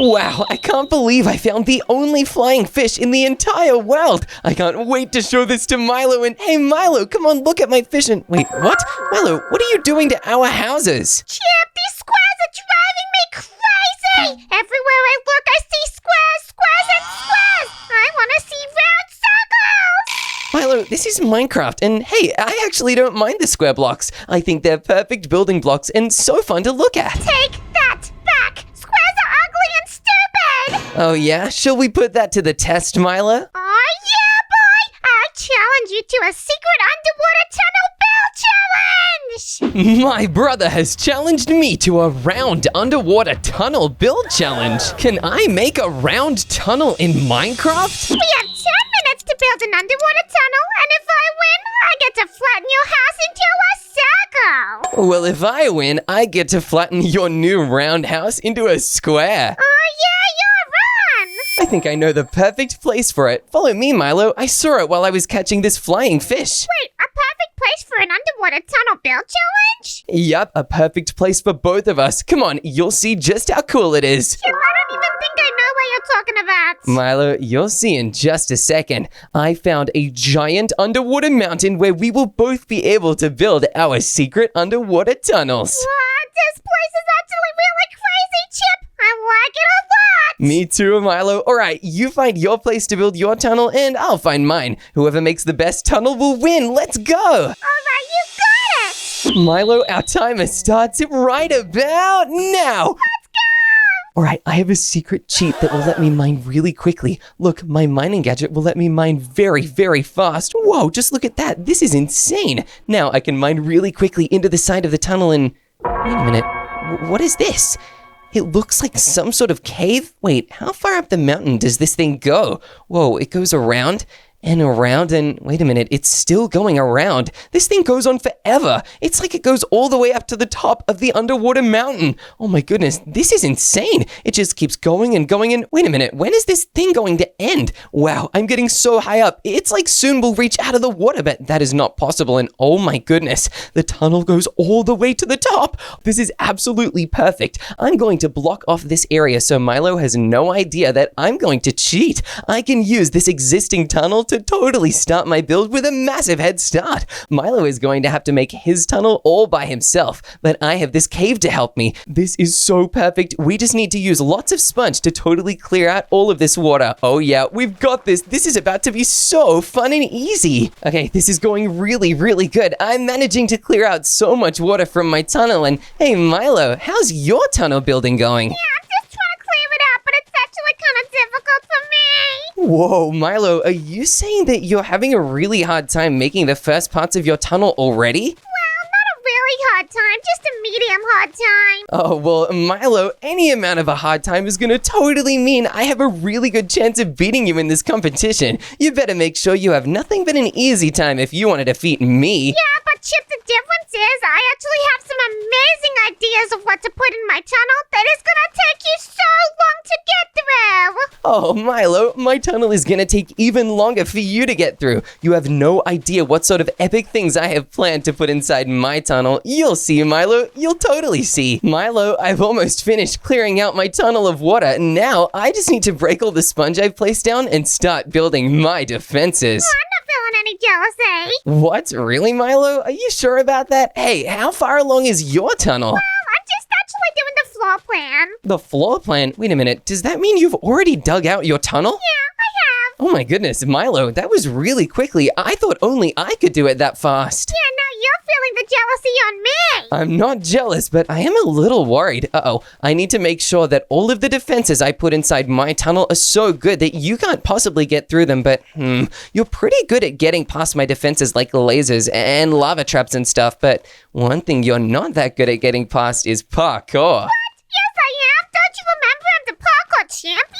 Wow, I can't believe I found the only flying fish in the entire world. I can't wait to show this to Milo and... Hey, Milo, come on, look at my fish and... Wait, what? Milo, what are you doing to our houses? Chip, these squares are driving me crazy! Everywhere I look, I see squares, and squares! I want to see round circles! Milo, this is Minecraft, and hey, I actually don't mind the square blocks. I think they're perfect building blocks and so fun to look at. Take that back! Squares are ugly and stupid! Oh yeah? Shall we put that to the test, Milo? Oh yeah, boy! I challenge you to a secret underwater tunnel build challenge! My brother has challenged me to a round underwater tunnel build challenge. Can I make a round tunnel in Minecraft? We have 10 minutes to build an underwater tunnel, and if I win, I get to flatten your house into a circle! Well, if I win, I get to flatten your new round house into a square. Oh yeah, you're run! I think I know the perfect place for it. Follow me, Milo. I saw it while I was catching this flying fish. Wait, a perfect place for an underwater tunnel build challenge? Yup, a perfect place for both of us. Come on, you'll see just how cool it is. Chip, I don't even think I know what you're talking about. Milo, you'll see in just a second. I found a giant underwater mountain where we will both be able to build our secret underwater tunnels. What? This place is actually really crazy, Chip. I like it a lot. Me too, Milo. All right, you find your place to build your tunnel and I'll find mine. Whoever makes the best tunnel will win. Let's go. All right, you got it. Milo, our timer starts right about now. Let's go. All right, I have a secret cheat that will let me mine really quickly. Look, my mining gadget will let me mine very, very fast. Whoa, just look at that. This is insane. Now I can mine really quickly into the side of the tunnel and... Wait a minute. What is this? It looks like some sort of cave. Wait, how far up the mountain does this thing go? Whoa, it goes around and around and... Wait a minute, it's still going around. This thing goes on forever. It's like it goes all the way up to the top of the underwater mountain. Oh my goodness, this is insane. It just keeps going and going and... Wait a minute, when is this thing going to end? Wow, I'm getting so high up. It's like soon we'll reach out of the water, but that is not possible. And oh my goodness, the tunnel goes all the way to the top. This is absolutely perfect. I'm going to block off this area so Milo has no idea that I'm going to cheat. I can use this existing tunnel to totally start my build with a massive head start. Milo is going to have to make his tunnel all by himself, but I have this cave to help me. This is so perfect. We just need to use lots of sponge to totally clear out all of this water. Oh yeah, we've got this. This is about to be so fun and easy. Okay, this is going really, really good. I'm managing to clear out so much water from my tunnel. And hey, Milo, how's your tunnel building going? Yeah, I'm just trying to clear it out, but it's actually kind of difficult for me. Whoa, Milo, are you saying that you're having a really hard time making the first parts of your tunnel already? Well, not a really hard time, just a medium hard time. Oh, well, Milo, any amount of a hard time is gonna totally mean I have a really good chance of beating you in this competition. You better make sure you have nothing but an easy time if you want to defeat me. Yeah, but Chip, the difference is I actually have some amazing ideas of what to put in my tunnel that is gonna take you so long to get through. Oh, Milo, my tunnel is gonna take even longer for you to get through. You have no idea what sort of epic things I have planned to put inside my tunnel. You'll see, Milo. You'll totally see. Milo, I've almost finished clearing out my tunnel of water. Now, I just need to break all the sponge I've placed down and start building my defenses. I'm not feeling any jealousy. What? Really, Milo? Are you sure about that? Hey, how far along is your tunnel? Well, I'm just actually doing the floor plan. The floor plan? Wait a minute. Does that mean you've already dug out your tunnel? Yeah, I have. Oh my goodness, Milo, that was really quickly. I thought only I could do it that fast. Yeah, now you're feeling the jealousy on me. I'm not jealous, but I am a little worried. Uh-oh, I need to make sure that all of the defenses I put inside my tunnel are so good that you can't possibly get through them, but you're pretty good at getting past my defenses like lasers and lava traps and stuff, but one thing you're not that good at getting past is parkour. Yes, I am. Don't you remember I'm the parkour champion?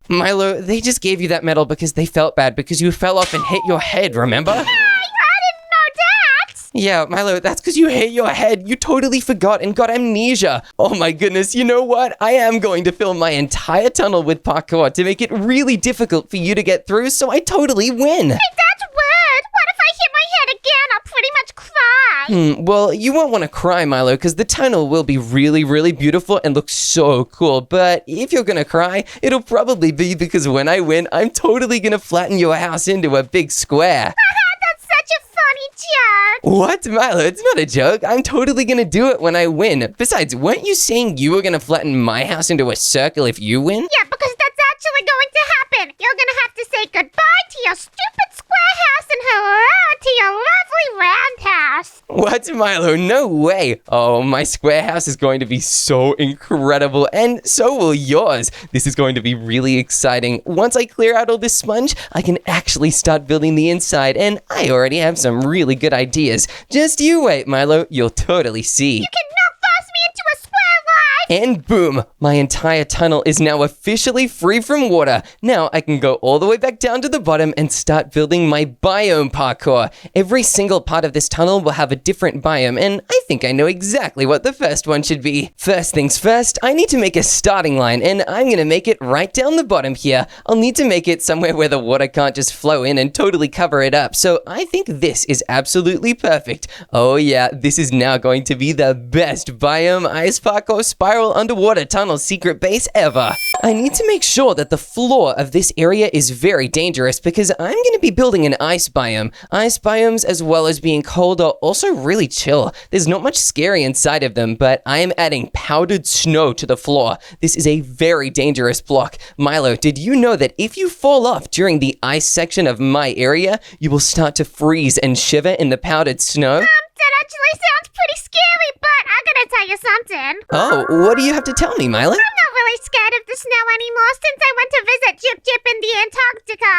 Milo, they just gave you that medal because they felt bad because you fell off and hit your head, remember? Hey, I didn't know that. Yeah, Milo, that's because you hit your head. You totally forgot and got amnesia. Oh my goodness, you know what? I am going to fill my entire tunnel with parkour to make it really difficult for you to get through, so I totally win. Hey, that's weird. What if I hit my head again? I'll pretty much cry. Well, you won't want to cry, Milo, because the tunnel will be really, really beautiful and look so cool. But if you're gonna cry, it'll probably be because when I win, I'm totally gonna flatten your house into a big square. That's such a funny joke. What, Milo? It's not a joke. I'm totally gonna do it when I win. Besides, weren't you saying you were gonna flatten my house into a circle if you win? Yeah, because that's actually going to happen. You're gonna have to say goodbye to your stupid square house and hello to your lovely round house. What, Milo? No way. Oh, my square house is going to be so incredible, and so will yours. This is going to be really exciting. Once I clear out all this sponge, I can actually start building the inside, and I already have some really good ideas. Just you wait, Milo. You'll totally see. You cannot force me into a square life. And boom, my entire tunnel is now officially free from water. Now I can go all the way back down to the bottom and start building my biome parkour. Every single part of this tunnel will have a different biome, and I think I know exactly what the first one should be. First things first, I need to make a starting line, and I'm gonna make it right down the bottom here. I'll need to make it somewhere where the water can't just flow in and totally cover it up, so I think this is absolutely perfect. Oh yeah, this is now going to be the best biome ice parkour spiral underwater tunnel secret base ever. I need to make sure that the floor of this area is very dangerous because I'm going to be building an ice biome. Ice biomes, as well as being cold, are also really chill. There's not much scary inside of them, but I am adding powdered snow to the floor. This is a very dangerous block. Milo, did you know that if you fall off during the ice section of my area, you will start to freeze and shiver in the powdered snow? That actually sounds pretty scary, but I gotta tell you something. Oh, what do you have to tell me, Milo? I'm not really scared of the snow anymore since I went to visit Jip Jip in the Antarctica.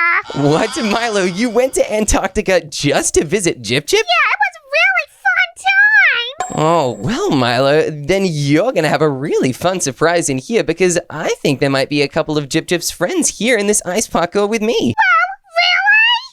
What, Milo? You went to Antarctica just to visit Jip Jip? Yeah, it was a really fun time. Oh, well, Milo, then you're gonna have a really fun surprise in here because I think there might be a couple of Jip Jip's friends here in this ice parkour with me. Really?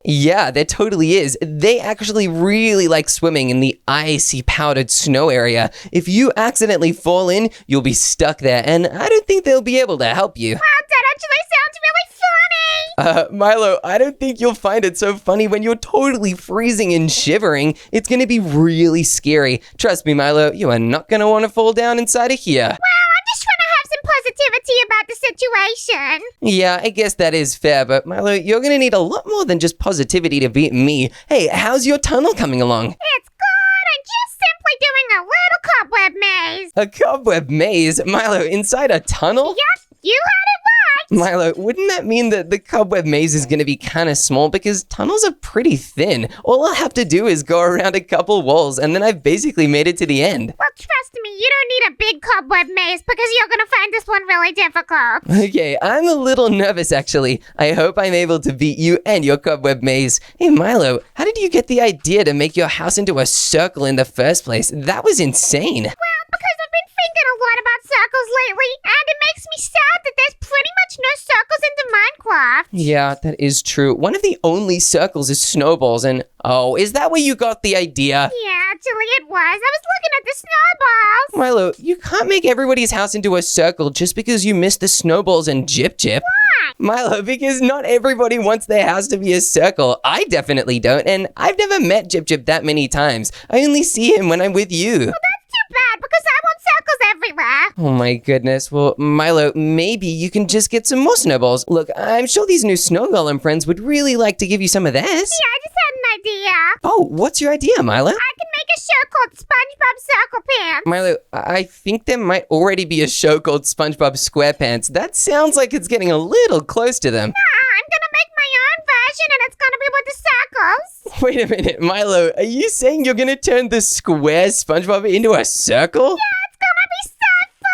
Yeah, there totally is. They actually really like swimming in the icy powdered snow area. If you accidentally fall in, you'll be stuck there, and I don't think they'll be able to help you. Wow, that actually sounds really funny. Milo, I don't think you'll find it so funny when you're totally freezing and shivering. It's gonna be really scary. Trust me, Milo, you are not gonna want to fall down inside of here. Well, I'm just trying to have some positivity about the situation. Yeah, I guess that is fair, but Milo, you're gonna need a lot more than just positivity to beat me. Hey, how's your tunnel coming along? It's good. I'm just simply doing a little cobweb maze. A cobweb maze? Milo, inside a tunnel? Yep, you heard it right. Milo, wouldn't that mean that the cobweb maze is going to be kind of small because tunnels are pretty thin? All I'll have to do is go around a couple walls and then I've basically made it to the end. Well, trust me, you don't need a big cobweb maze because you're gonna find this one really difficult. Okay, I'm a little nervous actually. I hope I'm able to beat you and your cobweb maze. Hey Milo, how did you get the idea to make your house into a circle in the first place? That was insane. Well, because I've been thinking a lot about circles lately, and it makes me sad that there's pretty much no circles into Minecraft. Yeah, that is true. One of the only circles is snowballs and oh, is that where you got the idea? Yeah, actually it was. I was looking at the snowballs. Milo, you can't make everybody's house into a circle just because you missed the snowballs and Jip Jip. Why? Milo, because not everybody wants their house to be a circle. I definitely don't, and I've never met Jip Jip that many times. I only see him when I'm with you. Well, that's too bad because I want circles everywhere. Oh my goodness. Well, Milo, maybe you can just get some more snowballs. Look, I'm sure these new snow golem friends would really like to give you some of this. Yeah, I just had an idea. Oh, what's your idea, Milo? I can make a show called SpongeBob Circle Pants. Milo, I think there might already be a show called SpongeBob SquarePants. That sounds like it's getting a little close to them. I'm gonna make my own version and it's gonna be with the circles. Wait a minute, Milo, are you saying you're gonna turn the square SpongeBob into a circle? It's gonna be so funny.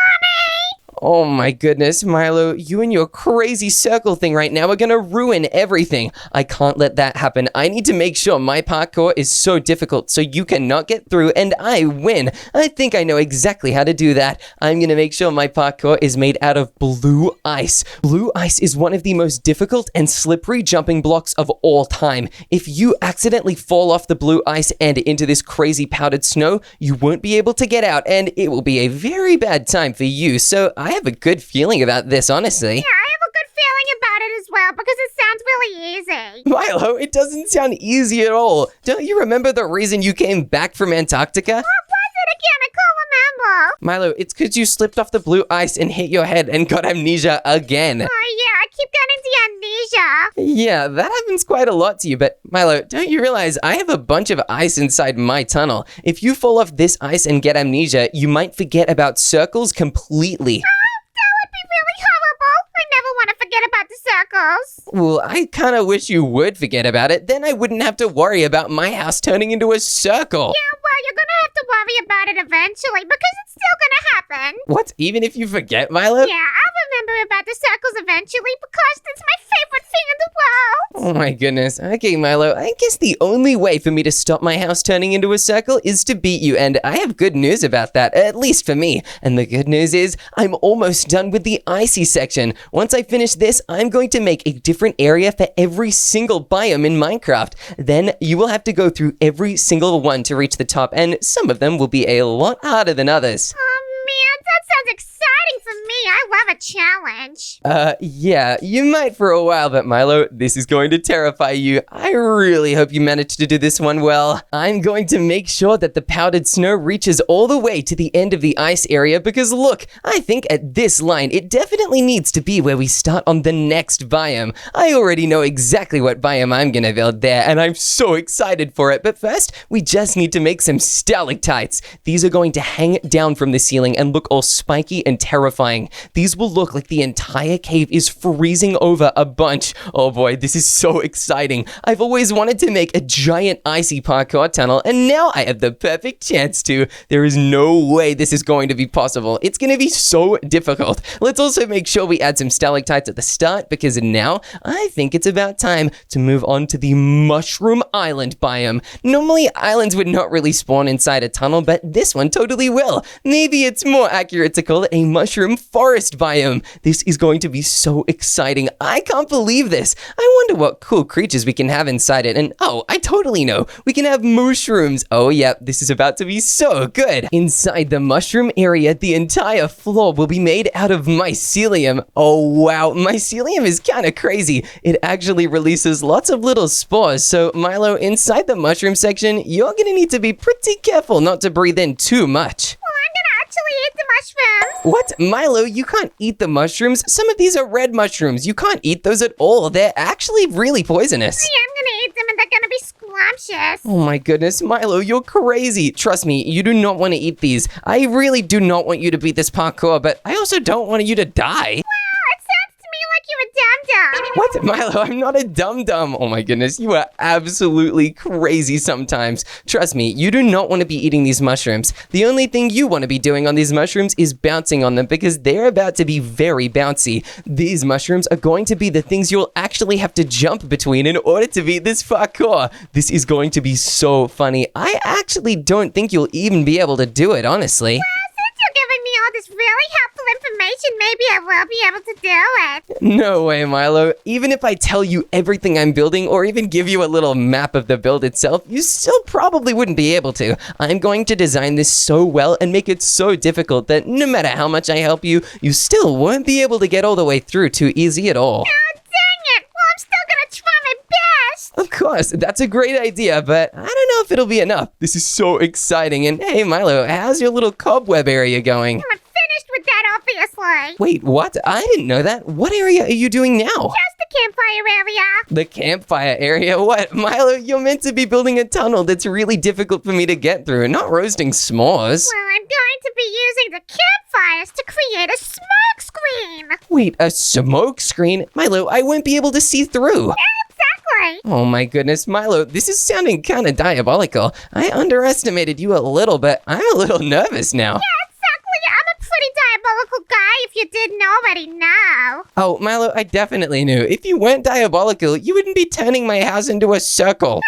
Oh my goodness, Milo, you and your crazy circle thing right now are gonna ruin everything. I can't let that happen. I need to make sure my parkour is so difficult so you cannot get through and I win. I think I know exactly how to do that. I'm gonna make sure my parkour is made out of blue ice. Blue ice is one of the most difficult and slippery jumping blocks of all time. If you accidentally fall off the blue ice and into this crazy powdered snow, you won't be able to get out and it will be a very bad time for you. So I have a good feeling about this, honestly. Yeah, I have a good feeling about it as well because it sounds really easy. Milo, it doesn't sound easy at all. Don't you remember the reason you came back from Antarctica? What was it again? I can't remember. Milo, it's because you slipped off the blue ice and hit your head and got amnesia again. Oh yeah, I keep getting the amnesia. Yeah, that happens quite a lot to you, but Milo, don't you realize I have a bunch of ice inside my tunnel? If you fall off this ice and get amnesia, you might forget about circles completely. That would be really horrible. I never want to forget about the circles. Well, I kind of wish you would forget about it. Then I wouldn't have to worry about my house turning into a circle. Yeah, well, you're gonna have to worry about it eventually because it's still gonna happen. What? Even if you forget, Milo? Yeah, I'll remember about the circles eventually because it's my favorite thing in the world. Oh my goodness. Okay, Milo, I guess the only way for me to stop my house turning into a circle is to beat you, and I have good news about that, at least for me. And the good news is, I'm almost done with the icy section. Once I finish this, I'm going to make a different area for every single biome in Minecraft. Then you will have to go through every single one to reach the top, and some of them will be a lot harder than others. Oh man, that sounds exciting for me. I love a challenge. Yeah, you might for a while, but Milo, this is going to terrify you. I really hope you manage to do this one well. I'm going to make sure that the powdered snow reaches all the way to the end of the ice area because look, I think at this line, it definitely needs to be where we start on the next biome. I already know exactly what biome I'm gonna build there, and I'm so excited for it. But first, we just need to make some stalactites. These are going to hang down from the ceiling and look all spiky and terrifying. These will look like the entire cave is freezing over a bunch. Oh boy, this is so exciting. I've always wanted to make a giant icy parkour tunnel, and now I have the perfect chance to. There is no way this is going to be possible. It's going to be so difficult. Let's also make sure we add some stalactites at the start, because now I think it's about time to move on to the mushroom island biome. Normally, islands would not really spawn inside a tunnel, but this one totally will. Maybe it's more accurate to call it a mushroom forest biome. This is going to be so exciting. I can't believe this. I wonder what cool creatures we can have inside it. And oh, I totally know. We can have mushrooms. Oh yeah, this is about to be so good. Inside the mushroom area, the entire floor will be made out of mycelium. Oh wow, mycelium is kind of crazy. It actually releases lots of little spores. So Milo, inside the mushroom section, you're gonna need to be pretty careful not to breathe in too much. Well, I'm gonna actually eat the mushrooms. What? Milo, you can't eat the mushrooms? Some of these are red mushrooms. You can't eat those at all. They're actually really poisonous. Yeah, I'm gonna eat them and they're gonna be scrumptious. Oh my goodness, Milo, you're crazy. Trust me, you do not want to eat these. I really do not want you to beat this parkour, but I also don't want you to die. Wow, it sounds to me like you're a dum-dum. What? Milo, I'm not a dum-dum. Oh my goodness, you are absolutely crazy sometimes. Trust me, you do not want to be eating these mushrooms. The only thing you want to be doing on these mushrooms is bouncing on them because they're about to be very bouncy. These mushrooms are going to be the things you'll actually have to jump between in order to beat this parkour. This is going to be so funny. I actually don't think you'll even be able to do it, honestly. Since you're giving me all this really helpful information, maybe I will be able to do it. No way, Milo. Even if I tell you everything I'm building or even give you a little map of the build itself, you still probably wouldn't be able to. I'm going to design this so well and make it so difficult that no matter how much I help you, you still won't be able to get all the way through too easy at all. Oh, dang it. Well, I'm still gonna try my best. Of course, that's a great idea, but I don't know if it'll be enough. This is so exciting. And hey, Milo, how's your little cobweb area going? I'm finished with that, obviously. Wait, what? I didn't know that. What area are you doing now? Just the campfire area. The campfire area? What? Milo, you're meant to be building a tunnel that's really difficult for me to get through, not roasting s'mores. Well, I'm going to be using the campfires to create a smoke screen. Wait, a smoke screen? Milo, I won't be able to see through. Exactly. Oh my goodness, Milo, this is sounding kind of diabolical. I underestimated you a little, but I'm a little nervous now. Exactly. I'm a pretty diabolical guy if you didn't already know. Oh, Milo, I definitely knew. If you weren't diabolical, you wouldn't be turning my house into a circle.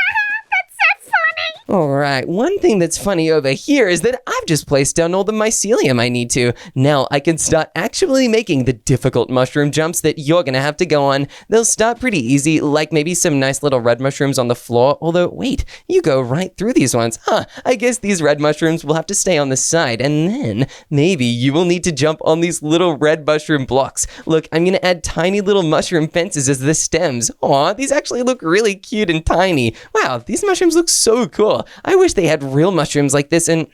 That's so funny. Alright, one thing that's funny over here is that I've just placed down all the mycelium I need to. Now I can start actually making the difficult mushroom jumps that you're gonna have to go on. They'll start pretty easy, like maybe some nice little red mushrooms on the floor, although wait, you go right through these ones. I guess these red mushrooms will have to stay on the side, and then maybe you will need to jump on these little red mushroom blocks. Look, I'm gonna add tiny little mushroom fences as the stems. Aw, these actually look really cute and tiny. Wow, these mushrooms look so cool. I wish they had real mushrooms like this, and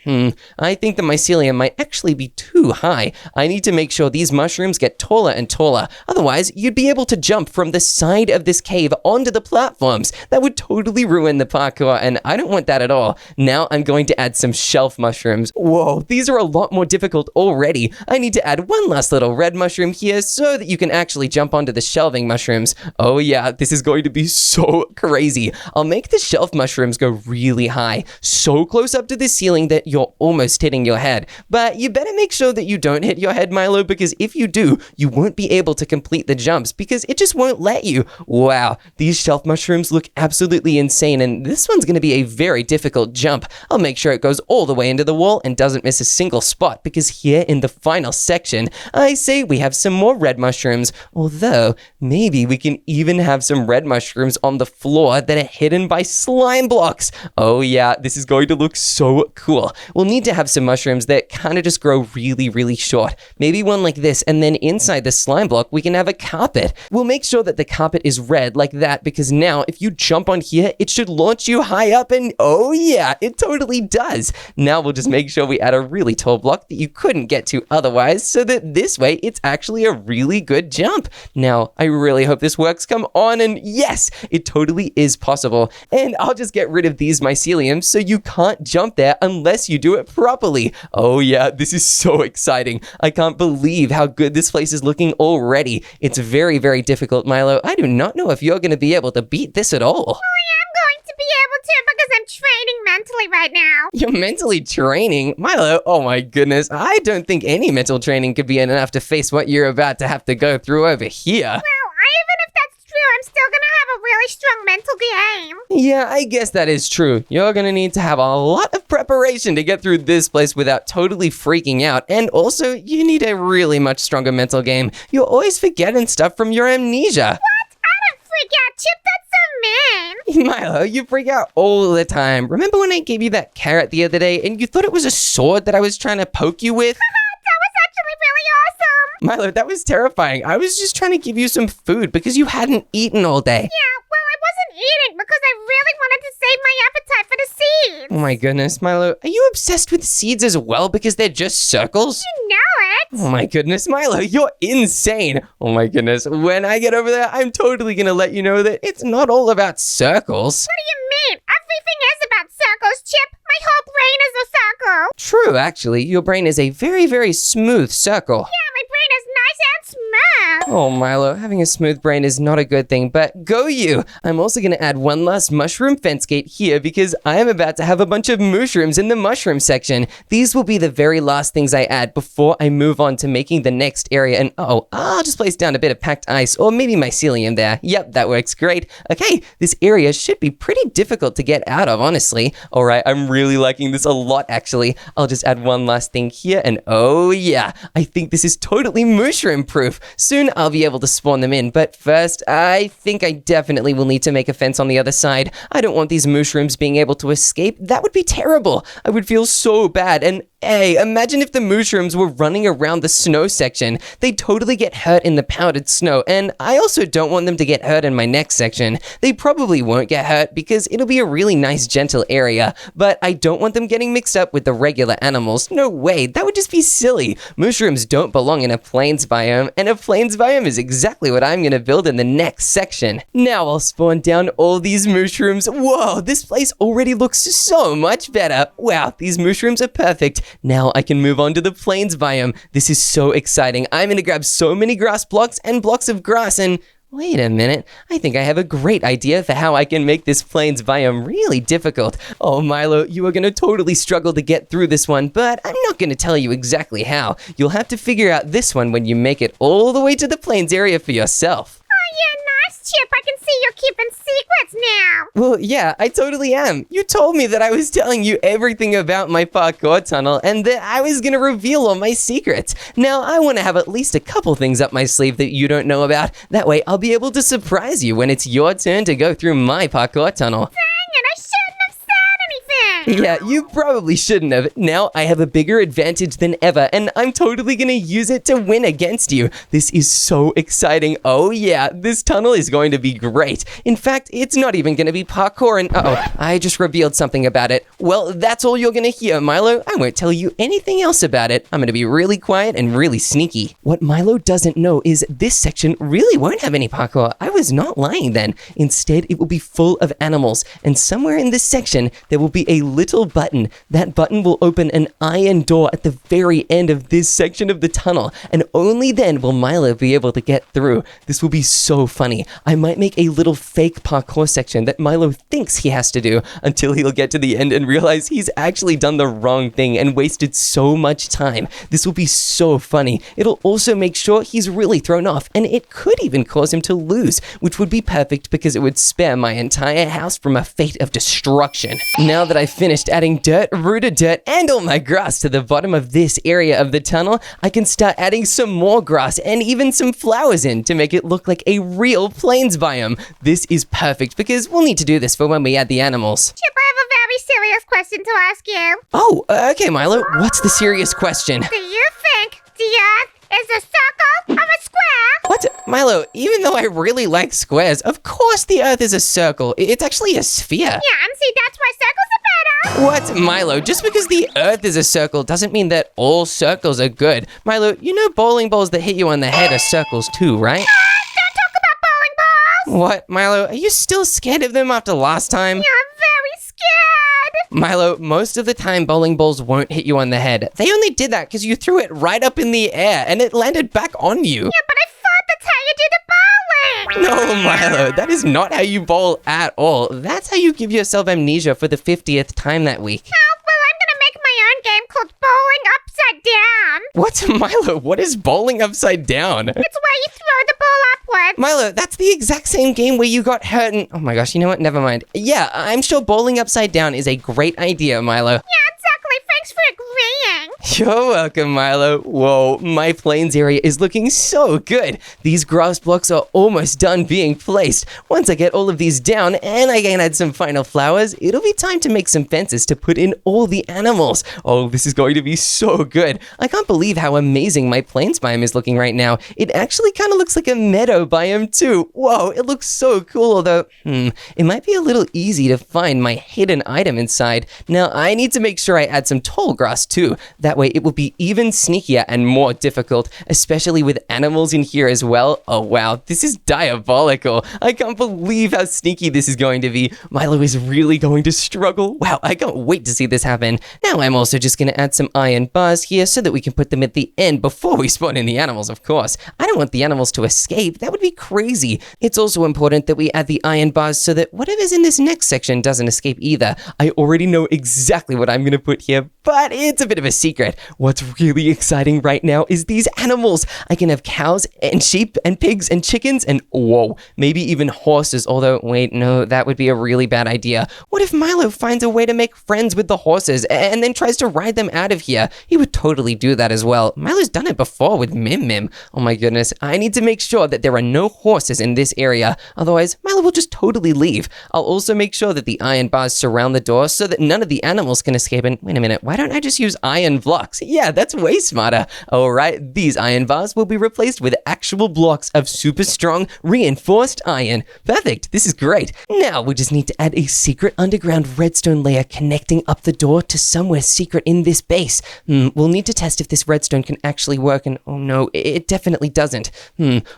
I think the mycelium might actually be too high. I need to make sure these mushrooms get taller and taller. Otherwise, you'd be able to jump from the side of this cave onto the platforms. That would totally ruin the parkour, and I don't want that at all. Now I'm going to add some shelf mushrooms. Whoa, these are a lot more difficult already. I need to add one last little red mushroom here so that you can actually jump onto the shelving mushrooms. Oh yeah, this is going to be so crazy. I'll make the shelf mushrooms go really high, so close up to the ceiling that you're almost hitting your head. But you better make sure that you don't hit your head, Milo, because if you do, you won't be able to complete the jumps because it just won't let you. Wow, these shelf mushrooms look absolutely insane, and this one's going to be a very difficult jump. I'll make sure it goes all the way into the wall and doesn't miss a single spot, because here in the final section, I say we have some more red mushrooms, although maybe we can even have some red mushrooms on the floor that are hidden by slime blocks. Oh yeah, this is going to look so cool. We'll need to have some mushrooms that kind of just grow really, really short. Maybe one like this, and then inside the slime block, we can have a carpet. We'll make sure that the carpet is red like that, because now if you jump on here, it should launch you high up, and oh yeah, it totally does. Now we'll just make sure we add a really tall block that you couldn't get to otherwise, so that this way it's actually a really good jump. Now, I really hope this works. Come on, and yes, it totally is possible. And I'll just get rid of these mycelium so you can't jump there unless you do it properly. Oh yeah, this is so exciting. I can't believe how good this place is looking already. It's very, very difficult, Milo. I do not know if you're going to be able to beat this at all. Going to be able to because I'm training mentally right now. You're mentally training? Milo, oh my goodness. I don't think any mental training could be enough to face what you're about to have to go through over here. Well, even if that's true, I'm still gonna have a really strong mental game. Yeah, I guess that is true. You're gonna need to have a lot of preparation to get through this place without totally freaking out. And also, you need a really much stronger mental game. You're always forgetting stuff from your amnesia. What? I don't freak out, Chip. That's so mean. Milo, you freak out all the time. Remember when I gave you that carrot the other day and you thought it was a sword that I was trying to poke you with? That was actually really awesome. Milo, that was terrifying. I was just trying to give you some food because you hadn't eaten all day. Yeah, well, I wasn't eating because I really wanted to save my appetite for the seeds. Oh my goodness, Milo, are you obsessed with seeds as well because they're just circles? You know it. Oh my goodness, Milo, you're insane. Oh my goodness, when I get over there, I'm totally gonna let you know that it's not all about circles. What do you mean? Everything is about circles, Chip. My whole brain is a circle. True, actually, your brain is a very, very smooth circle. Yeah, my brain is nice and smooth. Oh, Milo, having a smooth brain is not a good thing, but go you! I'm also going to add one last mushroom fence gate here because I am about to have a bunch of mushrooms in the mushroom section. These will be the very last things I add before I move on to making the next area. And I'll just place down a bit of packed ice or maybe mycelium there. Yep, that works great. Okay, this area should be pretty difficult to get out of, honestly. All right, I'm really liking this a lot, actually. I'll just add one last thing here, and oh yeah, I think this is totally mushroom proof. Soon I'll be able to spawn them in, but first, I think I definitely will need to make a fence on the other side. I don't want these mushrooms being able to escape. That would be terrible. I would feel so bad, and hey, imagine if the mushrooms were running around the snow section. They'd totally get hurt in the powdered snow, and I also don't want them to get hurt in my next section. They probably won't get hurt because it'll be a really nice, gentle area, but I don't want them getting mixed up with the regular animals. No way, that would just be silly. Mushrooms don't belong in a plains biome, and a plains biome is exactly what I'm gonna build in the next section. Now I'll spawn down all these mushrooms. Whoa, this place already looks so much better. Wow, these mushrooms are perfect. Now I can move on to the plains biome. This is so exciting. I'm gonna grab so many grass blocks and blocks of grass and wait a minute, I think I have a great idea for how I can make this plains biome really difficult. Oh, Milo, you are going to totally struggle to get through this one, but I'm not going to tell you exactly how. You'll have to figure out this one when you make it all the way to the plains area for yourself. Oh, yeah, nice, Chip, I can see you're keeping secrets now. Well, yeah, I totally am. You told me that I was telling you everything about my parkour tunnel and that I was gonna reveal all my secrets. Now, I want to have at least a couple things up my sleeve that you don't know about. That way, I'll be able to surprise you when it's your turn to go through my parkour tunnel. Dang it, I shouldn't have said anything. Yeah, you probably shouldn't have. Now I have a bigger advantage than ever, and I'm totally gonna use it to win against you. This is so exciting. Oh yeah, this tunnel is going to be great. In fact, it's not even gonna be parkour and I just revealed something about it. Well, that's all you're gonna hear, Milo. I won't tell you anything else about it. I'm gonna be really quiet and really sneaky. What Milo doesn't know is this section really won't have any parkour. I was not lying then. Instead, it will be full of animals, and somewhere in this section, there will be a little button. That button will open an iron door at the very end of this section of the tunnel, and only then will Milo be able to get through. This will be so funny. I might make a little fake parkour section that Milo thinks he has to do until he'll get to the end and realize he's actually done the wrong thing and wasted so much time. This will be so funny. It'll also make sure he's really thrown off, and it could even cause him to lose, which would be perfect because it would spare my entire house from a fate of destruction. Now that I've finished adding dirt, rooted dirt, and all my grass to the bottom of this area of the tunnel, I can start adding some more grass and even some flowers in to make it look like a real plains biome. This is perfect because we'll need to do this for when we add the animals. Chip, I have a very serious question to ask you. Oh, okay, Milo. What's the serious question? Do you think the Earth is a circle or a square? What? Milo, even though I really like squares, of course the Earth is a circle. It's actually a sphere. Yeah, and see, that's why circles are better. What, Milo? Just because the Earth is a circle doesn't mean that all circles are good. Milo, you know bowling balls that hit you on the head are circles too, right? Don't talk about bowling balls. What, Milo? Are you still scared of them after last time? Yeah, I'm very scared. Milo, most of the time bowling balls won't hit you on the head. They only did that because you threw it right up in the air and it landed back on you. Yeah, but I thought that's how you do the bowling. No, Milo, that is not how you bowl at all. That's how you give yourself amnesia for the 50th time that week. Oh, well, I'm gonna make my own game called Bowling Upside Down. What, Milo? What is bowling upside down? It's where you throw the ball upwards. Milo, that's the exact same game where you got hurt and... Oh my gosh, you know what? Never mind. Yeah, I'm sure bowling upside down is a great idea, Milo. Yeah, exactly. Thanks for agreeing. You're welcome, Milo. Whoa, my plains area is looking so good. These grass blocks are almost done being placed. Once I get all of these down and I can add some final flowers, it'll be time to make some fences to put in all the animals. Oh, this is going to be so good. I can't believe how amazing my plains biome is looking right now. It actually kind of looks like a meadow biome too. Whoa, it looks so cool, although, it might be a little easy to find my hidden item inside. Now, I need to make sure I add some tall grass too. That way it will be even sneakier and more difficult, especially with animals in here as well. Oh wow, this is diabolical. I can't believe how sneaky this is going to be. Milo is really going to struggle. Wow, I can't wait to see this happen. Now I'm also just going to add some iron bars here so that we can put them at the end before we spawn in the animals, of course. I don't want the animals to escape. That would be crazy. It's also important that we add the iron bars so that whatever's in this next section doesn't escape either. I already know exactly what I'm going to put here, but it's a bit of a secret. What's really exciting right now is these animals. I can have cows and sheep and pigs and chickens and, whoa, maybe even horses. Although, wait, no, that would be a really bad idea. What if Milo finds a way to make friends with the horses and then tries to ride them out of here? He would totally do that as well. Milo's done it before with Mim Mim. Oh my goodness, I need to make sure that there are no horses in this area. Otherwise, Milo will just totally leave. I'll also make sure that the iron bars surround the door so that none of the animals can escape. And wait a minute, why don't I just use iron blocks? Yeah, that's way smarter. Alright, these iron bars will be replaced with actual blocks of super strong, reinforced iron. Perfect, this is great. Now we just need to add a secret underground redstone layer connecting up the door to somewhere secret in this base. We'll need to test if this redstone can actually work, and oh no, it definitely doesn't.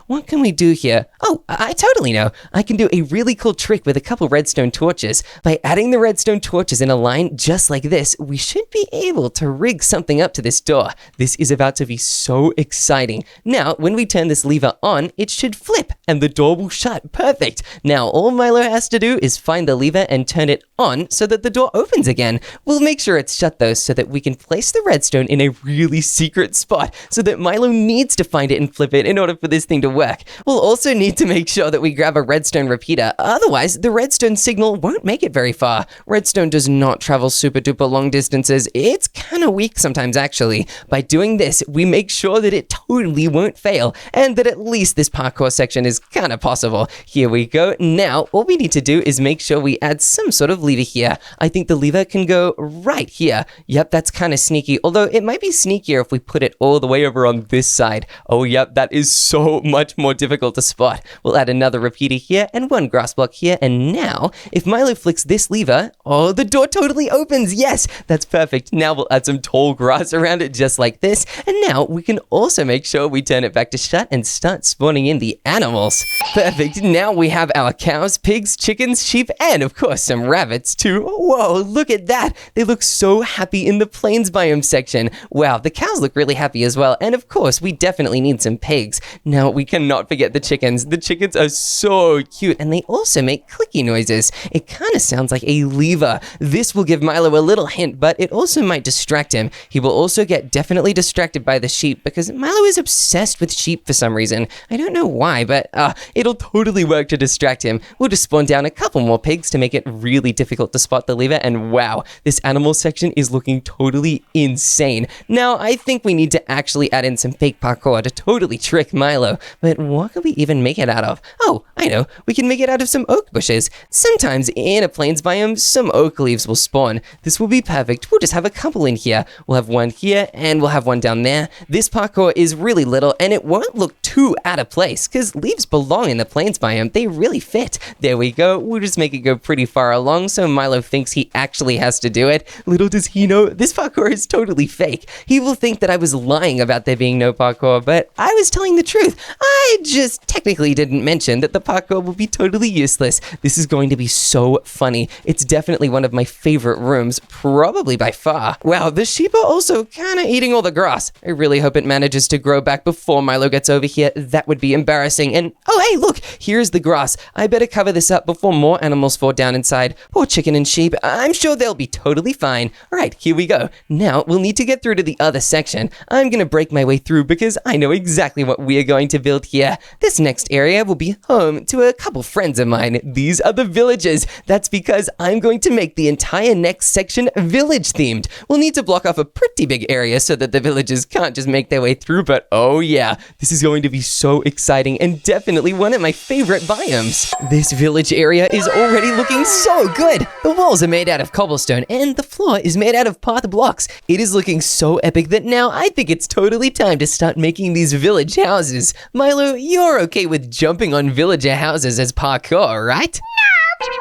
What can we do here? Oh, I totally know. I can do a really cool trick with a couple redstone torches. By adding the redstone torches in a line just like this, we should be able to rig something something up to this door. This is about to be so exciting. Now, when we turn this lever on, it should flip and the door will shut. Perfect. Now, all Milo has to do is find the lever and turn it on so that the door opens again. We'll make sure it's shut though so that we can place the redstone in a really secret spot so that Milo needs to find it and flip it in order for this thing to work. We'll also need to make sure that we grab a redstone repeater. Otherwise, the redstone signal won't make it very far. Redstone does not travel super duper long distances. It's kind of weak sometimes actually. By doing this, we make sure that it totally won't fail and that at least this parkour section is kind of possible. Here we go. Now, all we need to do is make sure we add some sort of lever here. I think the lever can go right here. Yep, that's kind of sneaky, although it might be sneakier if we put it all the way over on this side. Oh, yep, that is so much more difficult to spot. We'll add another repeater here and one grass block here, and now, if Milo flicks this lever, oh, the door totally opens. Yes, that's perfect. Now we'll add some tall grass around it just like this, and now we can also make sure we turn it back to shut and start spawning in the animals. Perfect. Now we have our cows, pigs, chickens, sheep, and of course some rabbits too. Whoa, look at that. They look so happy in the plains biome section. Wow, the cows look really happy as well. And of course, we definitely need some pigs. Now, we cannot forget the chickens. The chickens are so cute and they also make clicky noises. It kind of sounds like a lever. This will give Milo a little hint, but it also might distract him. He will also get definitely distracted by the sheep because Milo is obsessed with sheep for some reason. I don't know why, but it'll totally work to distract him. We'll just spawn down a couple more pigs to make it really difficult to spot the lever, and wow, this animal section is looking totally insane. Now, I think we need to actually add in some fake parkour to totally trick Milo, but what could we even make it out of? Oh, I know, we can make it out of some oak bushes. Sometimes in a plains biome, some oak leaves will spawn. This will be perfect. We'll just have a couple in here. We'll have one here, and we'll have one down there. This parkour is really little, and it won't look too out of place, because leaves belong in the plains biome. They really fit. There we go. We'll just make it go pretty far along so Milo thinks he actually has to do it. Little does he know, this parkour is totally fake. He will think that I was lying about there being no parkour, but I was telling the truth. I just technically didn't mention that the parkour will be totally useless. This is going to be so funny. It's definitely one of my favorite rooms, probably by far. Wow, the sheep are also kind of eating all the grass. I really hope it manages to grow back before Milo gets over here. That would be embarrassing. And oh, hey, look, here's the grass. I better cover this up before more animals fall down inside. Poor chicken and sheep. I'm sure they'll be totally fine. All right, here we go. Now we'll need to get through to the other section. I'm gonna break my way through because I know exactly what we are going to build here. This next area will be home to a couple friends of mine. These are the villagers. That's because I'm going to make the entire next section village themed. We'll need to block off a pretty big area so that the villagers can't just make their way through, but oh yeah, this is going to be so exciting and definitely one of my favorite biomes. This village area is already looking so good. The walls are made out of cobblestone and the floor is made out of path blocks. It is looking so epic that now I think it's totally time to start making these village houses. Milo, you're okay with jumping on villager houses as parkour, right?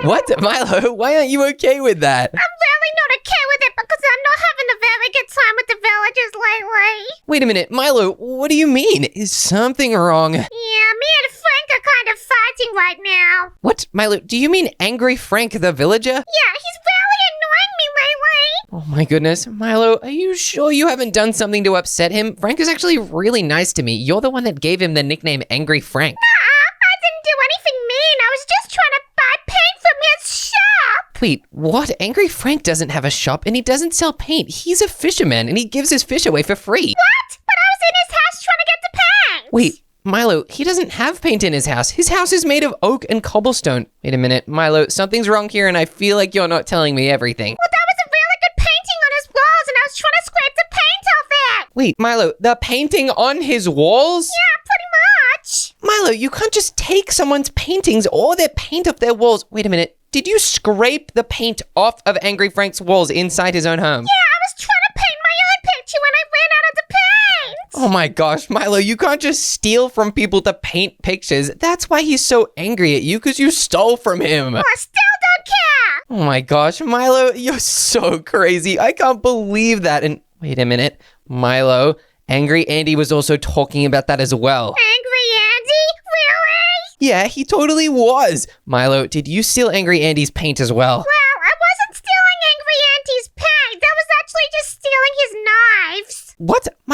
No! What? Milo, why aren't you okay with that? I'm really not okay with it because I'm not having a very good time with the villagers lately. Wait a minute, Milo, what do you mean? Is something wrong? Yeah, me and Frank are kind of fighting right now. What? Milo, do you mean Angry Frank the villager? Yeah, he's really annoying me lately. Oh my goodness. Milo, are you sure you haven't done something to upset him? Frank is actually really nice to me. You're the one that gave him the nickname Angry Frank. I didn't do anything mean. I was just trying to buy paint from his shop. Wait, what? Angry Frank doesn't have a shop and he doesn't sell paint. He's a fisherman and he gives his fish away for free. What? But I was in his house trying to get the paint. Wait, Milo, he doesn't have paint in his house. His house is made of oak and cobblestone. Wait a minute, Milo, something's wrong here and I feel like you're not telling me everything. Well, that was a really good painting on his walls and I was trying to scrape the paint off it. Wait, Milo, the painting on his walls? Yeah, pretty much. Milo, you can't just take someone's paintings or their paint off their walls. Wait a minute. Did you scrape the paint off of Angry Frank's walls inside his own home? Yeah, I was trying to paint my own picture when I ran out of the paint. Oh my gosh, Milo, you can't just steal from people to paint pictures. That's why he's so angry at you, because you stole from him. Well, I still don't care. Oh my gosh, Milo, you're so crazy. I can't believe that. And wait a minute, Milo, Angry Andy was also talking about that as well. Angry Andy? Really? Yeah, he totally was. Milo, did you steal Angry Andy's paint as well? Well, I wasn't stealing Angry Andy's paint. I was actually just stealing his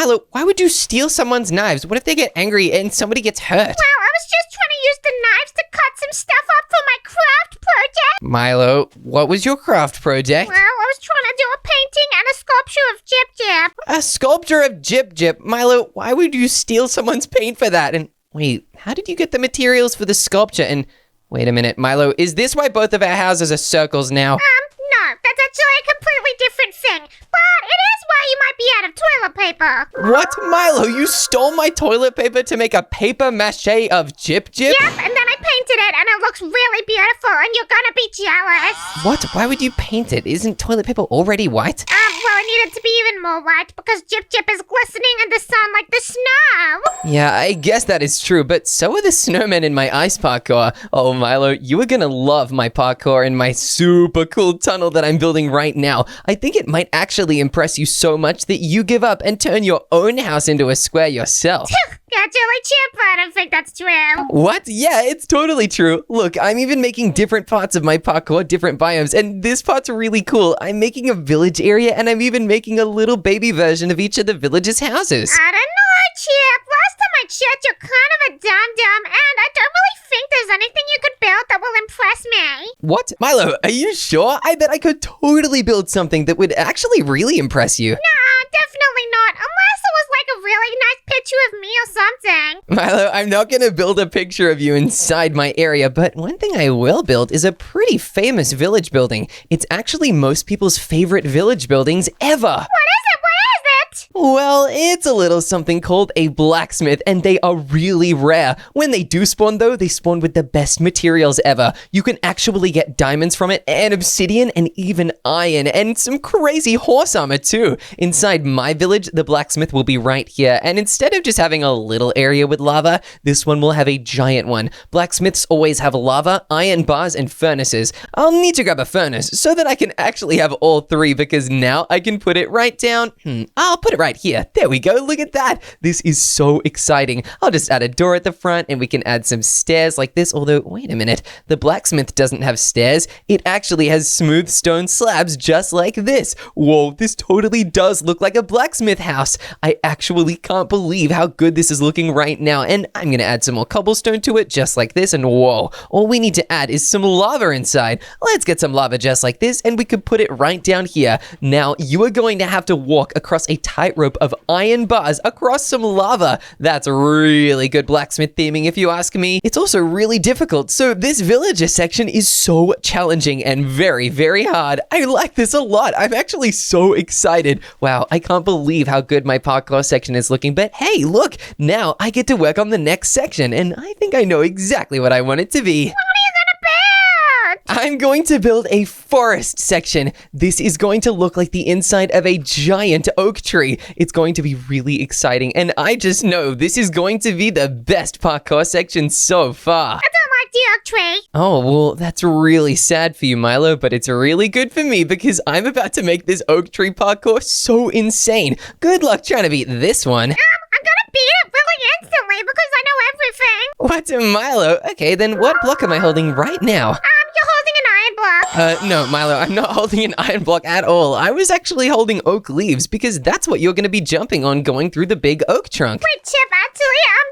Milo, why would you steal someone's knives? What if they get angry and somebody gets hurt? Well, I was just trying to use the knives to cut some stuff up for my craft project. Milo, what was your craft project? Well, I was trying to do a painting and a sculpture of Jip Jip. A sculpture of Jip Jip. Milo, why would you steal someone's paint for that? And wait, how did you get the materials for the sculpture? And wait a minute, Milo, is this why both of our houses are circles now? No, that's actually a completely different thing. But it is why you might be out of toilet paper. What? Milo, you stole my toilet paper to make a paper mache of Jip Jip? Yep, and then I painted it and it looks really beautiful and you're gonna be jealous. What? Why would you paint it? Isn't toilet paper already white? Well, it needed to be even more white because Jip Jip is glistening in the sun like the snow. Yeah, I guess that is true, but so are the snowmen in my ice parkour. Oh, Milo, you are gonna love my parkour in my super cool tunnel that I'm building right now. I think it might actually impress you so much that you give up and turn your own house into a square yourself. Actually, Chip, I don't think that's true. What? Yeah, it's totally true. Look, I'm even making different parts of my parkour, different biomes, and this part's really cool. I'm making a village area, and I'm even making a little baby version of each of the village's houses. I don't know, Chip. Last time I checked, you're kind of a dum-dum, and I don't really think there's anything you could build that will impress me. What? Milo, are you sure? I bet I could totally build something that would actually really impress you. Nah, definitely not. Unless it was like a really nice picture of me or something. Milo, I'm not going to build a picture of you inside my area, but one thing I will build is a pretty famous village building. It's actually most people's favorite village buildings ever. What is it? What is it? Well, it's a little something called a blacksmith, and they are really rare. When they do spawn, though, they spawn with the best materials ever. You can actually get diamonds from it, and obsidian, and even iron, and some crazy horse armor, too. Inside my village, the blacksmith will be right here, and instead of just having a little area with lava, this one will have a giant one. Blacksmiths always have lava, iron bars, and furnaces. I'll need to grab a furnace so that I can actually have all three, because now I can put it right down. I'll put it right here. There we go. Look at that. This is so exciting. I'll just add a door at the front and we can add some stairs like this. Although, wait a minute. The blacksmith doesn't have stairs. It actually has smooth stone slabs just like this. Whoa, this totally does look like a blacksmith house. I actually can't believe how good this is looking right now. And I'm going to add some more cobblestone to it just like this. And whoa, all we need to add is some lava inside. Let's get some lava just like this and we could put it right down here. Now, you are going to have to walk across a tightrope of iron bars across some lava. That's really good blacksmith theming if you ask me. It's also really difficult, so this villager section is so challenging and very, very hard. I like this a lot. I'm actually so excited. Wow, I can't believe how good my parkour section is looking, but hey, look, now I get to work on the next section, and I think I know exactly what I want it to be. What are you gonna build? I'm going to build a forest section. This is going to look like the inside of a giant oak tree. It's going to be really exciting, and I just know this is going to be the best parkour section so far. I don't like the oak tree. Oh, well, that's really sad for you, Milo, but it's really good for me because I'm about to make this oak tree parkour so insane. Good luck trying to beat this one. I'm gonna beat it really instantly because I know everything. What, Milo? Okay, then what block am I holding right now? You're holding an iron block. No, Milo, I'm not holding an iron block at all. I was actually holding oak leaves because that's what you're going to be jumping on going through the big oak trunk. Wait, Chip, actually,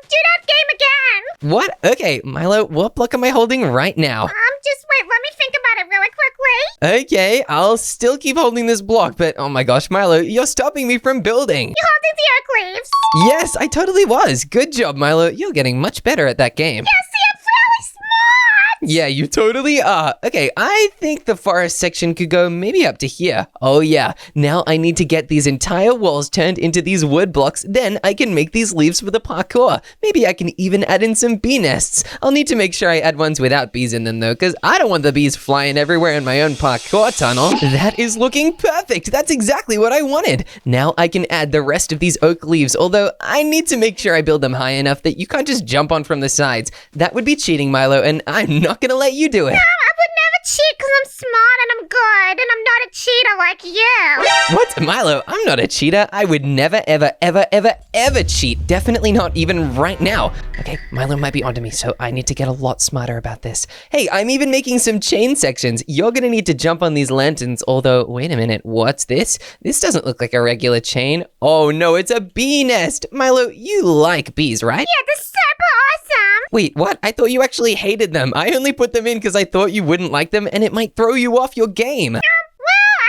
do that game again. What? Okay, Milo, what block am I holding right now? Just wait, let me think about it really quickly. Okay, I'll still keep holding this block, but oh my gosh, Milo, you're stopping me from building. You're holding the oak leaves. Yes, I totally was. Good job, Milo. You're getting much better at that game. Yeah, see, I'm really smart. Yeah, you totally are. Okay, I think the forest section could go maybe up to here. Oh yeah, now I need to get these entire walls turned into these wood blocks, then I can make these leaves for the parkour. Maybe I can even add in some bee nests. I'll need to make sure I add ones without bees in them though, because I don't want the bees flying everywhere in my own parkour tunnel. That is looking perfect. That's exactly what I wanted. Now I can add the rest of these oak leaves, although I need to make sure I build them high enough that you can't just jump on from the sides. That would be cheating, Milo, and I'm not gonna let you do it. I would never cheat because I'm smart and I'm good, and I'm not a cheater like you. What? Milo, I'm not a cheater. I would never, ever, ever, ever, ever cheat. Definitely not even right now. Okay, Milo might be onto me, so I need to get a lot smarter about this. Hey, I'm even making some chain sections. You're gonna need to jump on these lanterns, although, wait a minute, what's this? This doesn't look like a regular chain. Oh no, it's a bee nest. Milo, you like bees, right? Yeah, they're super awesome. Wait, what? I thought you actually hated them. I only put them in because I thought you wouldn't like them and it might throw you off your game. Well,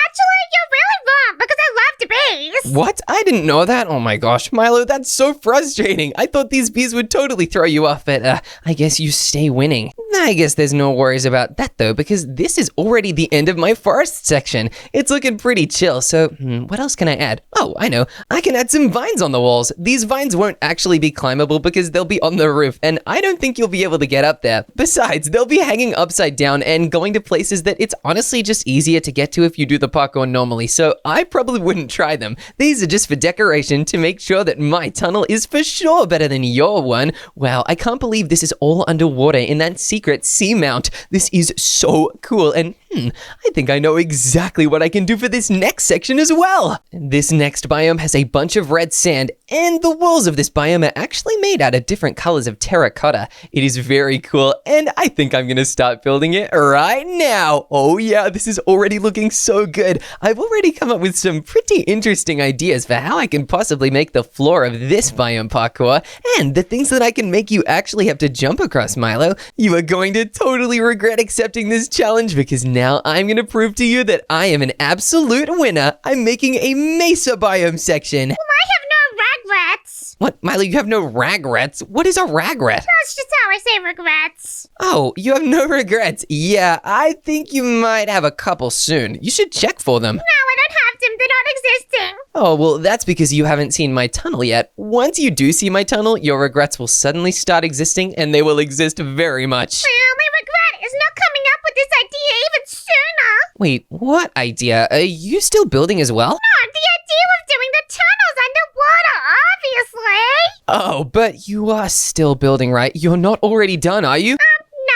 actually, you're really wrong because I love the bees. What? I didn't know that. Oh my gosh, Milo, that's so frustrating. I thought these bees would totally throw you off, but I guess you stay winning. I guess there's no worries about that though, because this is already the end of my forest section. It's looking pretty chill, so what else can I add? Oh, I know. I can add some vines on the walls. These vines won't actually be climbable because they'll be on the roof, and I don't think you'll be able to get up there. Besides, they'll be hanging upside down and going to places that it's honestly just easier to get to if you do the parkour normally, so I probably wouldn't try them. These are just for decoration to make sure that my tunnel is for sure better than your one. Wow, I can't believe this is all underwater in that secret seamount. This is so cool, and I think I know exactly what I can do for this next section as well. This next biome has a bunch of red sand, and the walls of this biome are actually made out of different colors of terracotta. It is very cool, and I think I'm gonna start building it right now. Oh yeah, this is already looking so good. I've already come up with some pretty interesting ideas for how I can possibly make the floor of this biome parkour, and the things that I can make you actually have to jump across, Milo. You are going to totally regret accepting this challenge because now I'm going to prove to you that I am an absolute winner. I'm making a Mesa biome section. Well, I have no regrets. What, Milo, you have no regrets? What is a regret? That's just how I say regrets. Oh, you have no regrets. Yeah, I think you might have a couple soon. You should check for them. No, I don't have them. They're not existing. Oh, well, that's because you haven't seen my tunnel yet. Once you do see my tunnel, your regrets will suddenly start existing, and they will exist very much. My only regret is not coming up with this idea even sooner. Wait, what idea? Are you still building as well? No, the idea of doing the tunnels underwater, obviously. Oh, but you are still building, right? You're not already done, are you?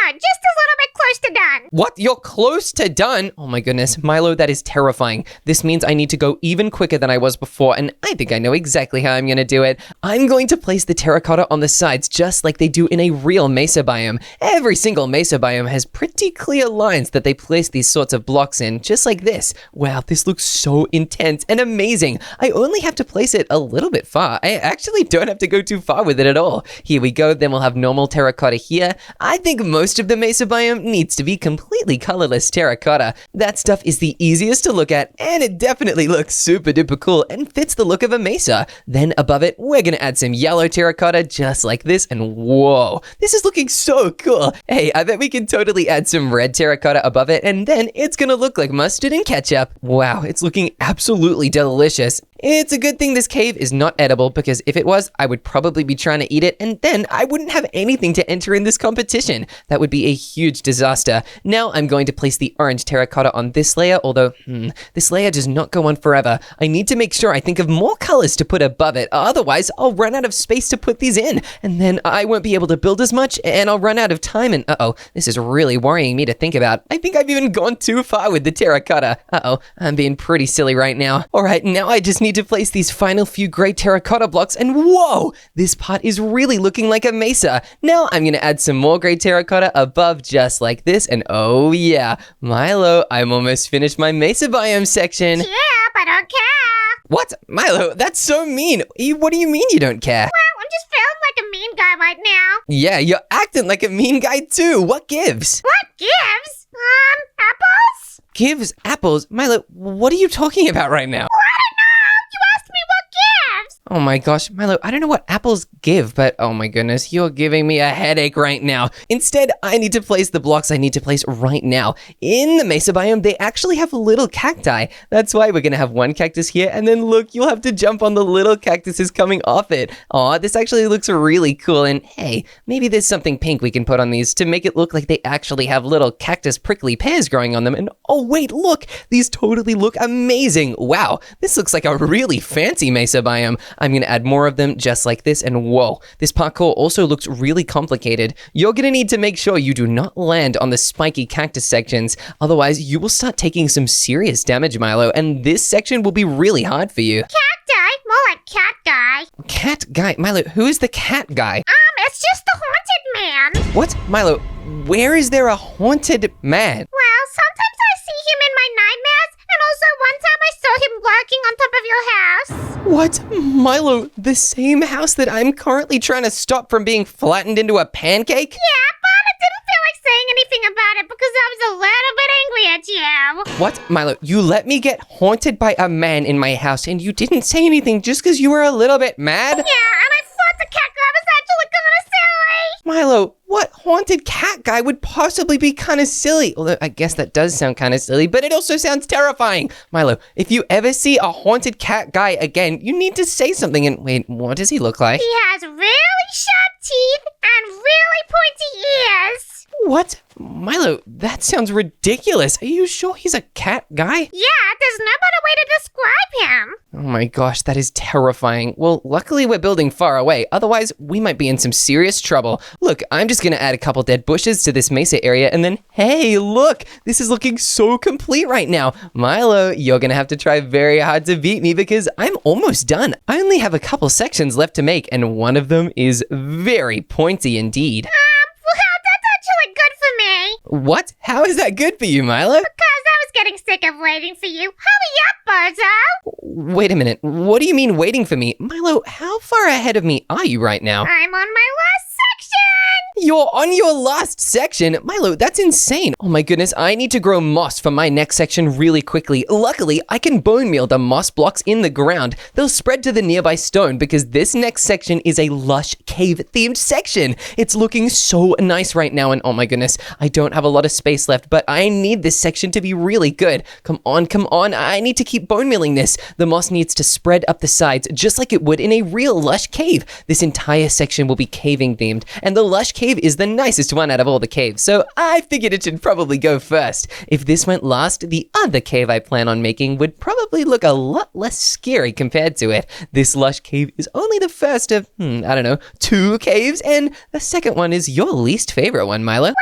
No, just a little bit close to done. What? You're close to done? Oh my goodness, Milo, that is terrifying. This means I need to go even quicker than I was before, and I think I know exactly how I'm gonna do it. I'm going to place the terracotta on the sides just like they do in a real Mesa biome. Every single Mesa biome has pretty clear lines that they place these sorts of blocks in, just like this. Wow, this looks so intense and amazing. I only have to place it a little bit far. I actually don't have to go too far with it at all. Here we go, then we'll have normal terracotta here. I think most of the Mesa biome needs to be completely colorless terracotta. That stuff is the easiest to look at, and it definitely looks super duper cool and fits the look of a mesa. Then above it, we're gonna add some yellow terracotta just like this, and whoa, this is looking so cool. Hey, I bet we can totally add some red terracotta above it, and then it's gonna look like mustard and ketchup. Wow, it's looking absolutely delicious. It's a good thing this cave is not edible, because if it was, I would probably be trying to eat it, and then I wouldn't have anything to enter in this competition. That would be a huge disaster. Now I'm going to place the orange terracotta on this layer, although, this layer does not go on forever. I need to make sure I think of more colors to put above it, otherwise I'll run out of space to put these in, and then I won't be able to build as much, and I'll run out of time, and uh-oh, this is really worrying me to think about. I think I've even gone too far with the terracotta. Uh-oh, I'm being pretty silly right now. Alright, now I just need to place these final few gray terracotta blocks, and whoa, this part is really looking like a mesa. Now I'm gonna add some more gray terracotta above just like this, and oh yeah, Milo, I'm almost finished my Mesa biome section. Yeah, but I don't care. What? Milo, that's so mean. What do you mean you don't care? Well, I'm just feeling like a mean guy right now. Yeah, you're acting like a mean guy too. What gives? What gives? Apples? Gives apples? Milo, what are you talking about right now? I don't know. You asked me what gives. Oh my gosh, Milo, I don't know what apples give, but oh my goodness, you're giving me a headache right now. Instead, I need to place the blocks I need to place right now. In the Mesa biome, they actually have little cacti. That's why we're gonna have one cactus here, and then look, you'll have to jump on the little cactuses coming off it. Aw, this actually looks really cool, and hey, maybe there's something pink we can put on these to make it look like they actually have little cactus prickly pears growing on them, and oh wait, look, these totally look amazing. Wow, this looks like a really fancy Mesa biome. I'm going to add more of them just like this. And whoa, this parkour also looks really complicated. You're going to need to make sure you do not land on the spiky cactus sections. Otherwise, you will start taking some serious damage, Milo, and this section will be really hard for you. Cacti? More like cat guy. Cat guy? Milo, who is the cat guy? It's just the haunted man. What? Milo, where is there a haunted man? Well, sometimes I see him in my nightmares, and also one time I saw him lurking on top of your house. What? Milo, the same house that I'm currently trying to stop from being flattened into a pancake? Yeah, but I didn't feel like saying anything about it because I was a little bit angry at you. What? Milo, you let me get haunted by a man in my house and you didn't say anything just because you were a little bit mad? Yeah, and I thought the cat guy was actually kind of silly. Milo, what haunted cat guy would possibly be kind of silly? Although I guess that does sound kind of silly, but it also sounds terrifying. Milo, if you ever see a haunted cat guy again, you need to say something. And wait, what does he look like? He has really sharp teeth and really pointy ears. What? Milo, that sounds ridiculous. Are you sure he's a cat guy? Yeah, there's no better way to describe him. Oh my gosh, that is terrifying. Well, luckily we're building far away. Otherwise, we might be in some serious trouble. Look, I'm just gonna add a couple dead bushes to this mesa area and then, hey, look, this is looking so complete right now. Milo, you're gonna have to try very hard to beat me because I'm almost done. I only have a couple sections left to make and one of them is very pointy indeed. Well, that's actually good for me. What? How is that good for you, Milo? Because I was getting sick of waiting for you. Hurry up, Bozo. Wait a minute. What do you mean waiting for me? Milo, how far ahead of me are you right now? I'm on my last section. You're on your last section? Milo, that's insane. Oh my goodness, I need to grow moss for my next section really quickly. Luckily, I can bone meal the moss blocks in the ground. They'll spread to the nearby stone because this next section is a lush cave-themed section. It's looking so nice right now and oh my goodness, I don't have a lot of space left, but I need this section to be really good. Come on, I need to keep bone mealing this. The moss needs to spread up the sides just like it would in a real lush cave. This entire section will be caving themed and the lush cave is the nicest one out of all the caves, so I figured it should probably go first. If this went last, the other cave I plan on making would probably look a lot less scary compared to it. This lush cave is only the first of, 2 caves, and the second one is your least favorite one, Milo. What?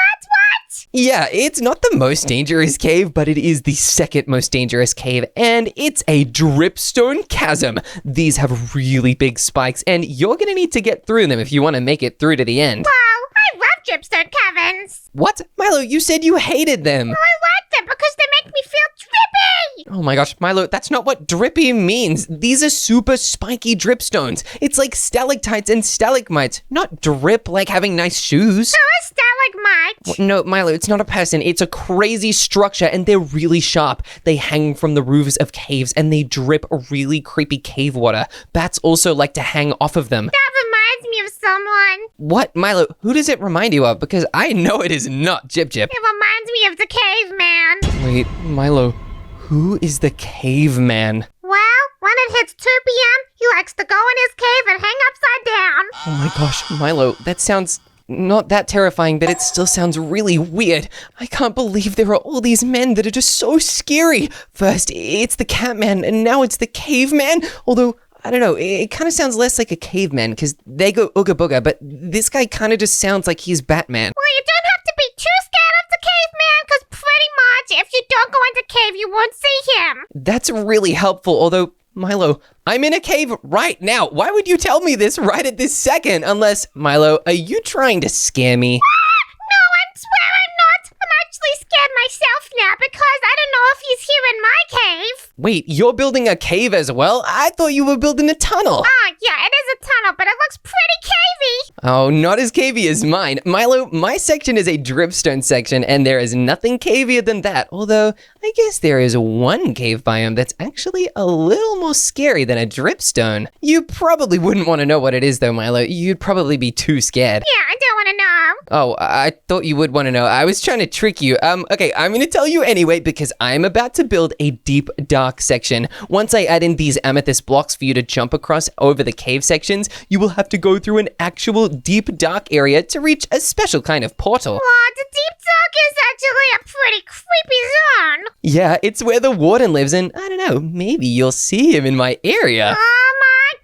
Yeah, it's not the most dangerous cave, but it is the second most dangerous cave, and it's a dripstone chasm. These have really big spikes, and you're gonna need to get through them if you want to make it through to the end. Wow, I love dripstone caverns. What? Milo, you said you hated them. Well, I like them because they make me feel drippy. Oh my gosh, Milo, that's not what drippy means. These are super spiky dripstones. It's like stalactites and stalagmites, not drip like having nice shoes. So a stalagmite. No, Milo, it's not a person. It's a crazy structure and they're really sharp. They hang from the roofs of caves and they drip really creepy cave water. Bats also like to hang off of them. That reminds me of someone. What, Milo? Who does it remind you of? Because I know it is not Jip Jip. It reminds me of the caveman. Wait, Milo, who is the caveman? Well, when it hits 2 p.m., he likes to go in his cave and hang upside down. Oh my gosh, Milo, that sounds not that terrifying, but it still sounds really weird. I can't believe there are all these men that are just so scary. First, it's the Catman, and now it's the Caveman. Although, I don't know, it kind of sounds less like a caveman because they go ooga booga, but this guy kind of just sounds like he's Batman. Well, you don't have to be too scared of the caveman because pretty much if you don't go into cave, you won't see him. That's really helpful, although, Milo, I'm in a cave right now. Why would you tell me this right at this second? Unless, Milo, are you trying to scare me? No, I swear I'm not. I'm actually scared myself now because I don't know if he's here in my cave. Wait, you're building a cave as well? I thought you were building a tunnel. Oh, yeah, it is a tunnel, but it looks pretty cavey. Oh, not as cavey as mine. Milo, my section is a dripstone section, and there is nothing cavier than that. Although, I guess there is one cave biome that's actually a little more scary than a dripstone. You probably wouldn't want to know what it is though, Milo. You'd probably be too scared. Yeah, I don't want to know. Oh, I thought you would want to know. I was trying to trick you. Okay, I'm going to tell you anyway because I'm about to build a deep, dark section. Once I add in these amethyst blocks for you to jump across over the cave sections, you will have to go through an actual deep, dark area to reach a special kind of portal. What? The deep dark is actually a pretty creepy zone. Yeah, it's where the warden lives and I don't know, maybe you'll see him in my area. Oh my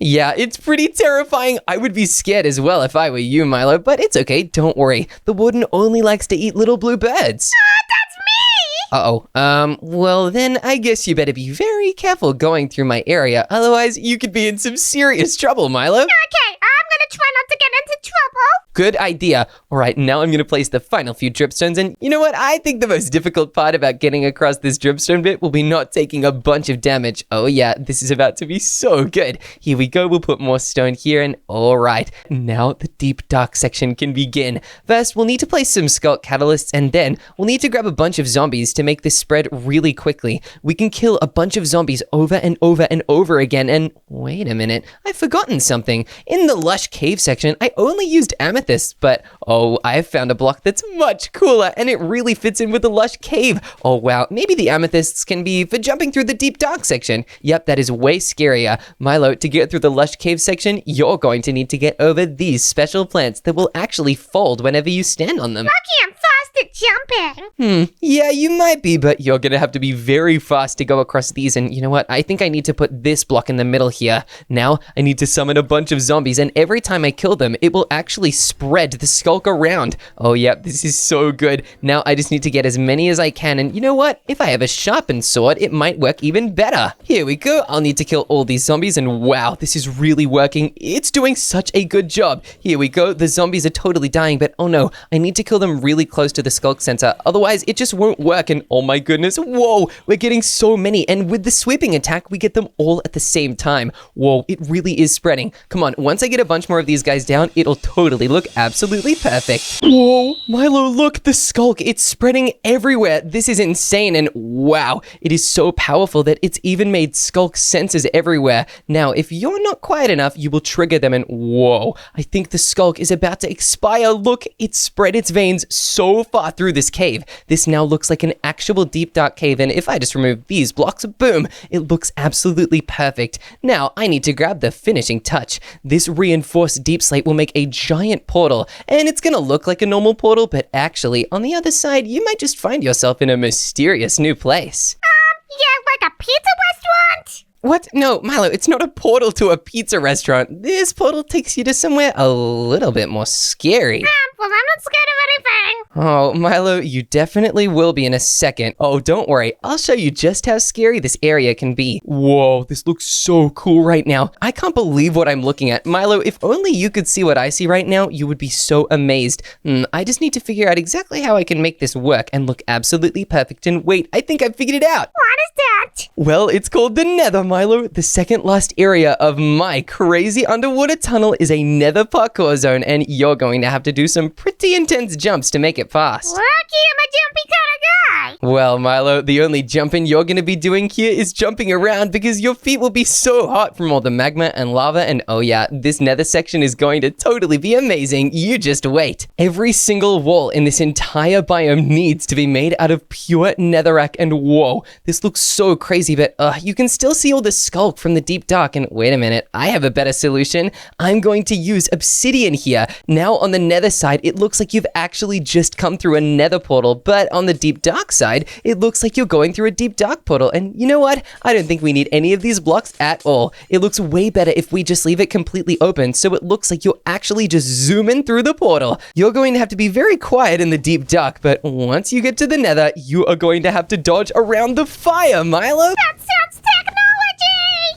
Yeah, it's pretty terrifying. I would be scared as well if I were you, Milo, but it's okay. Don't worry. The warden only likes to eat little blue birds. That's me! Uh-oh. Well then I guess you better be very careful going through my area. Otherwise, you could be in some serious trouble, Milo. Okay, I'm gonna try not to get into trouble. Good idea. All right, now I'm going to place the final few dripstones. And you know what? I think the most difficult part about getting across this dripstone bit will be not taking a bunch of damage. Oh yeah, this is about to be so good. Here we go. We'll put more stone here. And all right, now the deep dark section can begin. First, we'll need to place some skulk catalysts. And then we'll need to grab a bunch of zombies to make this spread really quickly. We can kill a bunch of zombies over and over and over again. And wait a minute, I've forgotten something. In the Lush cave section, I only used amethyst. But oh, I've found a block that's much cooler and it really fits in with the Lush cave. Oh wow, maybe the amethysts can be for jumping through the deep dark section. Yep, that is way scarier. Milo, to get through the Lush cave section, you're going to need to get over these special plants that will actually fold whenever you stand on them. Lucky I'm fast at jumping. Yeah, you might be, but you're gonna have to be very fast to go across these. And you know what? I think I need to put this block in the middle here. Now, I need to summon a bunch of zombies, and every time I kill them, it will actually spread the skulk around. Oh yeah, this is so good. Now I just need to get as many as I can, and you know what? If I have a sharpened sword, it might work even better. Here we go. I'll need to kill all these zombies, and wow, this is really working. It's doing such a good job. Here we go. The zombies are totally dying, but oh no, I need to kill them really close to the skulk center. Otherwise, it just won't work, and oh my goodness, whoa, we're getting so many, and with the sweeping attack, we get them all at the same time. Whoa, it really is spreading. Come on, once I get a bunch more of these guys down, it'll totally look absolutely perfect. Whoa, Milo, look, the skulk, it's spreading everywhere. This is insane, and wow, it is so powerful that it's even made skulk sensors everywhere. Now, if you're not quiet enough, you will trigger them, and whoa, I think the skulk is about to expire. Look, it spread its veins so far through this cave. This now looks like an actual deep dark cave, and if I just remove these blocks, boom, it looks absolutely perfect. Now, I need to grab the finishing touch. This reinforced deep slate will make a giant portal, and it's gonna look like a normal portal, but actually, on the other side, you might just find yourself in a mysterious new place. Yeah, like a pizza restaurant? What? No, Milo, it's not a portal to a pizza restaurant. This portal takes you to somewhere a little bit more scary. Well, I'm not scared of anything. Oh, Milo, you definitely will be in a second. Oh, don't worry. I'll show you just how scary this area can be. Whoa, this looks so cool right now. I can't believe what I'm looking at. Milo, if only you could see what I see right now, you would be so amazed. I just need to figure out exactly how I can make this work and look absolutely perfect. And wait, I think I figured it out. What is that? Well, it's called the Nether, Milo. The second last area of my crazy underwater tunnel is a Nether parkour zone, and you're going to have to do some pretty intense jumps to make it fast. Lucky I'm a jumpy kind of guy. Well, Milo, the only jumping you're going to be doing here is jumping around because your feet will be so hot from all the magma and lava, and oh yeah, this Nether section is going to totally be amazing. You just wait. Every single wall in this entire biome needs to be made out of pure netherrack, and whoa, this looks so crazy, but you can still see all the skulk from the deep dark, and wait a minute, I have a better solution. I'm going to use obsidian here. Now on the nether side, it looks like you've actually just come through a nether portal, but on the deep dark side, it looks like you're going through a deep dark portal, and you know what? I don't think we need any of these blocks at all. It looks way better if we just leave it completely open, so it looks like you're actually just zooming through the portal. You're going to have to be very quiet in the deep dark, but once you get to the nether, you are going to have to dodge around the fire, Milo. That sounds technology.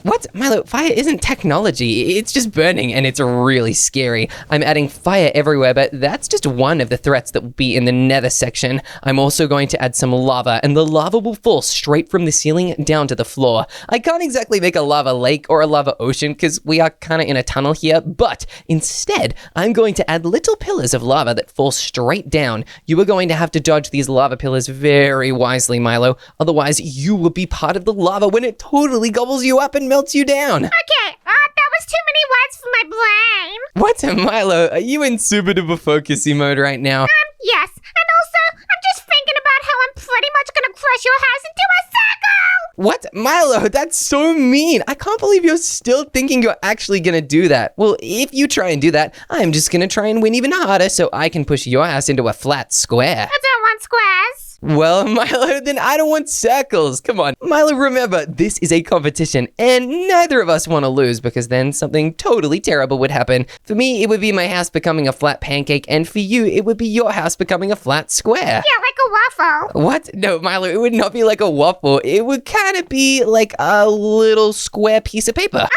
What? Milo, fire isn't technology. It's just burning, and it's really scary. I'm adding fire everywhere, but that's just one of the threats that will be in the nether section. I'm also going to add some lava, and the lava will fall straight from the ceiling down to the floor. I can't exactly make a lava lake or a lava ocean because we are kind of in a tunnel here, but instead, I'm going to add little pillars of lava that fall straight down. You are going to have to dodge these lava pillars very wisely, Milo. Otherwise, you will be part of the lava when it totally gobbles you up and melts you down. Okay, that was too many words for my brain. What, Milo? Are you in super duper focusy mode right now? Yes, and also, I'm just thinking about how I'm pretty much gonna crush your house into a circle. What? Milo, that's so mean. I can't believe you're still thinking you're actually gonna do that. Well, if you try and do that, I'm just gonna try and win even harder so I can push your house into a flat square. I don't want squares. Well, Milo, then I don't want circles. Come on. Milo, remember, this is a competition, and neither of us want to lose because then something totally terrible would happen. For me, it would be my house becoming a flat pancake, and for you, it would be your house becoming a flat square. Yeah, like a waffle. What? No, Milo, it would not be like a waffle. It would kind of be like a little square piece of paper.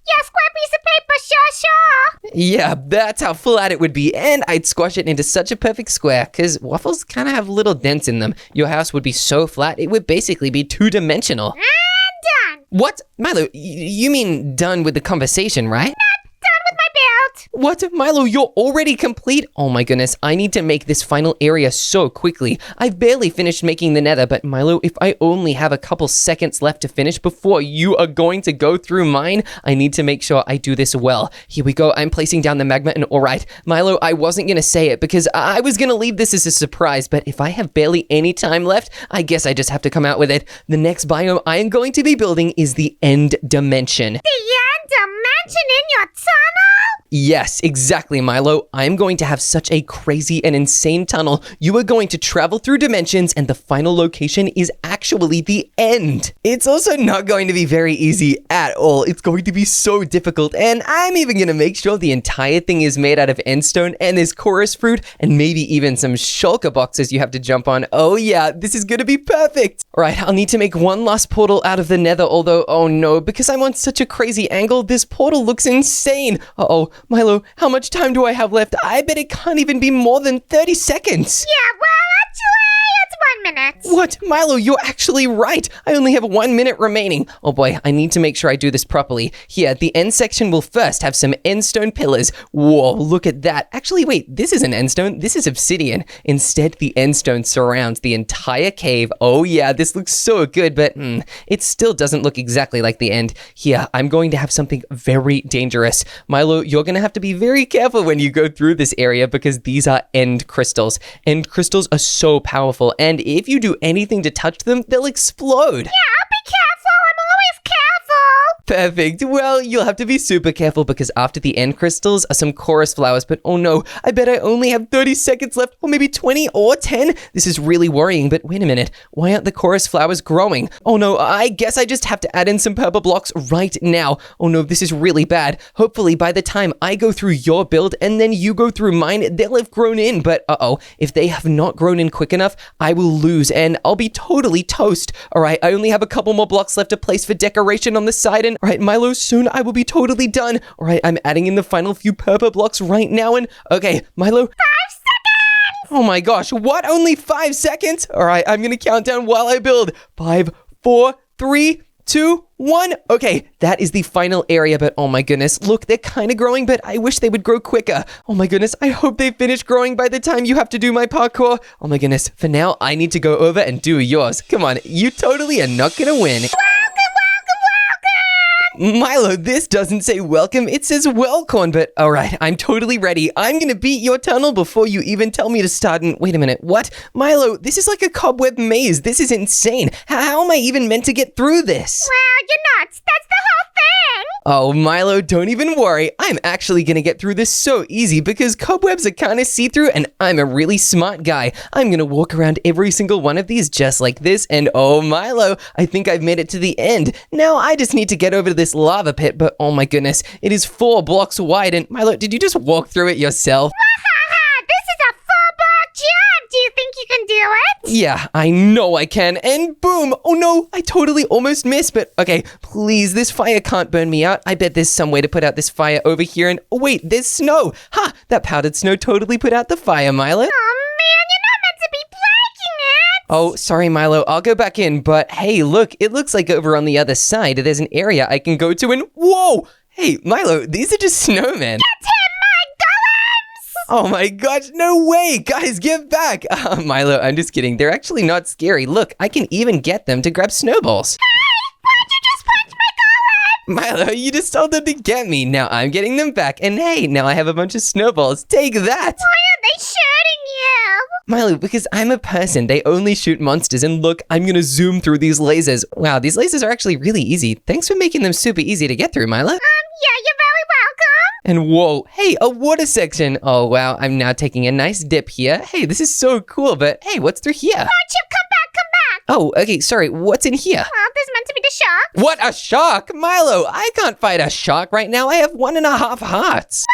Yeah, square piece of paper, sure. Yeah, that's how flat it would be, and I'd squash it into such a perfect square, because waffles kind of have little dents in them. Your house would be so flat, it would basically be two-dimensional. And done. What? Milo, you mean done with the conversation, right? Done with my build. What? Milo, you're already complete? Oh my goodness, I need to make this final area so quickly. I've barely finished making the nether, but Milo, if I only have a couple seconds left to finish before you are going to go through mine, I need to make sure I do this well. Here we go, I'm placing down the magma, and alright, Milo, I wasn't gonna say it because I was gonna leave this as a surprise, but if I have barely any time left, I guess I just have to come out with it. The next biome I am going to be building is the end dimension. The end dimension in your tunnel? Yes, exactly, Milo. I'm going to have such a crazy and insane tunnel. You are going to travel through dimensions, and the final location is actually the end. It's also not going to be very easy at all. It's going to be so difficult, and I'm even going to make sure the entire thing is made out of endstone, and there's chorus fruit, and maybe even some shulker boxes you have to jump on. Oh yeah, this is going to be perfect. All right, I'll need to make one last portal out of the nether, although, oh no, because I'm on such a crazy angle, this portal looks insane. Uh-oh. Milo, how much time do I have left? I bet it can't even be more than 30 seconds. Yeah, well, actually, it's 1 minute. What? Milo, you're actually right. I only have 1 minute remaining. Oh boy, I need to make sure I do this properly. Here, the end section will first have some endstone pillars. Whoa, look at that. Actually, wait, this isn't endstone. This is obsidian. Instead, the endstone surrounds the entire cave. Oh yeah, this looks so good, but it still doesn't look exactly like the end. Here, I'm going to have something very dangerous. Milo, you're going to have to be very careful when you go through this area because these are end crystals. End crystals are so powerful, and if you do anything to touch them, they'll explode. Yeah, I'll be careful. I'm always careful. Perfect. Well, you'll have to be super careful because after the end crystals are some chorus flowers, but oh no, I bet I only have 30 seconds left, or maybe 20 or 10. This is really worrying, but wait a minute. Why aren't the chorus flowers growing? Oh no, I guess I just have to add in some purple blocks right now. Oh no, this is really bad. Hopefully by the time I go through your build and then you go through mine, they'll have grown in, but if they have not grown in quick enough, I will lose and I'll be totally toast. All right, I only have a couple more blocks left to place for decoration on the side, and all right, Milo, soon I will be totally done. All right, I'm adding in the final few purple blocks right now, and okay, Milo. 5 seconds! Oh my gosh, what? Only 5 seconds? All right, I'm gonna count down while I build. 5, 4, 3, 2, 1. Okay, that is the final area, but oh my goodness, look, they're kind of growing, but I wish they would grow quicker. Oh my goodness, I hope they finish growing by the time you have to do my parkour. Oh my goodness, for now, I need to go over and do yours. Come on, you totally are not gonna win. Milo, this doesn't say welcome, it says welcorn, but alright, I'm totally ready. I'm gonna beat your tunnel before you even tell me to start, and wait a minute, what? Milo, this is like a cobweb maze. This is insane. How am I even meant to get through this? Well, you're nuts. That's the whole thing. Oh, Milo, don't even worry. I'm actually gonna get through this so easy because cobwebs are kind of see-through and I'm a really smart guy. I'm gonna walk around every single one of these just like this, and oh, Milo, I think I've made it to the end. Now I just need to get over to this lava pit, but oh my goodness, it is 4 blocks wide, and Milo, did you just walk through it yourself? This is a 4-block jump. Do you think you can do it? Yeah, I know I can, and boom! Oh no, I totally almost missed, but okay, please, this fire can't burn me out. I bet there's some way to put out this fire over here, and oh wait, there's snow! Ha! That powdered snow totally put out the fire, Milo. Oh man, you're not meant to be breaking it. Oh, sorry, Milo, I'll go back in, but hey, look, it looks like over on the other side, there's an area I can go to, and whoa! Hey, Milo, these are just snowmen. Get him, my golems! Oh my gosh, no way! Guys, get back! Milo, I'm just kidding. They're actually not scary. Look, I can even get them to grab snowballs. Hey, why'd you just punch my golem? Milo, you just told them to get me. Now I'm getting them back. And hey, now I have a bunch of snowballs. Take that! Why are they shooting you? Milo, because I'm a person. They only shoot monsters. And look, I'm gonna zoom through these lasers. Wow, these lasers are actually really easy. Thanks for making them super easy to get through, Milo. Yeah, you're very welcome. And whoa, hey, a water section. Oh, wow, I'm now taking a nice dip here. Hey, this is so cool, but hey, what's through here? Oh, Chip, come back, come back. Oh, okay, sorry, what's in here? Well, this is meant to be the shark. What, a shark? Milo, I can't fight a shark right now. I have 1.5 hearts.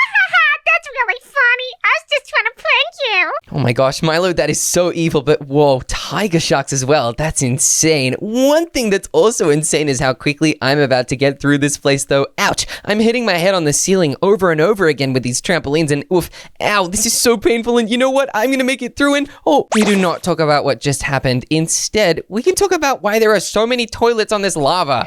That's really funny. I was just trying to prank you. Oh my gosh, Milo, that is so evil, but whoa, tiger sharks as well. That's insane. One thing that's also insane is how quickly I'm about to get through this place, though. Ouch, I'm hitting my head on the ceiling over and over again with these trampolines, and oof, ow, this is so painful, and you know what? I'm gonna make it through, and oh, we do not talk about what just happened. Instead, we can talk about why there are so many toilets on this lava.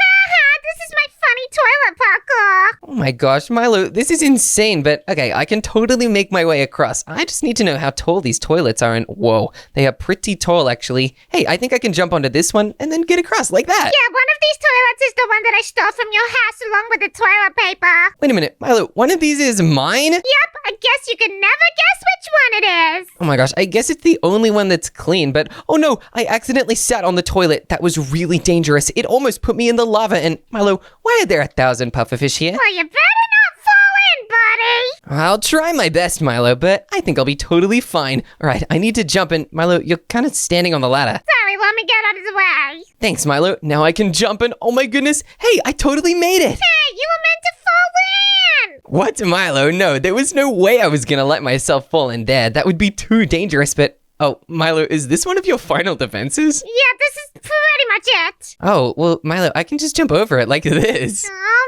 This is my funny toilet parkour. Oh my gosh, Milo, this is insane, but okay, I can totally make my way across. I just need to know how tall these toilets are, and whoa, they are pretty tall, actually. Hey, I think I can jump onto this one and then get across like that. Yeah, one of these toilets is the one that I stole from your house along with the toilet paper. Wait a minute, Milo, one of these is mine? Yep, I guess you can never guess which one it is. Oh my gosh, I guess it's the only one that's clean, but oh no, I accidentally sat on the toilet. That was really dangerous. It almost put me in the lava, and Milo, why are there 1,000 pufferfish here? Well, you better not fall in, buddy. I'll try my best, Milo, but I think I'll be totally fine. All right, I need to jump, and Milo, you're kind of standing on the ladder. Sorry, let me get out of the way. Thanks, Milo. Now I can jump, and oh my goodness, hey, I totally made it. Hey, you were meant to fall in. What, Milo? No, there was no way I was gonna let myself fall in there. That would be too dangerous, but oh, Milo, is this one of your final defenses? Yeah, this is pretty much it. Oh, well, Milo, I can just jump over it like this. Oh,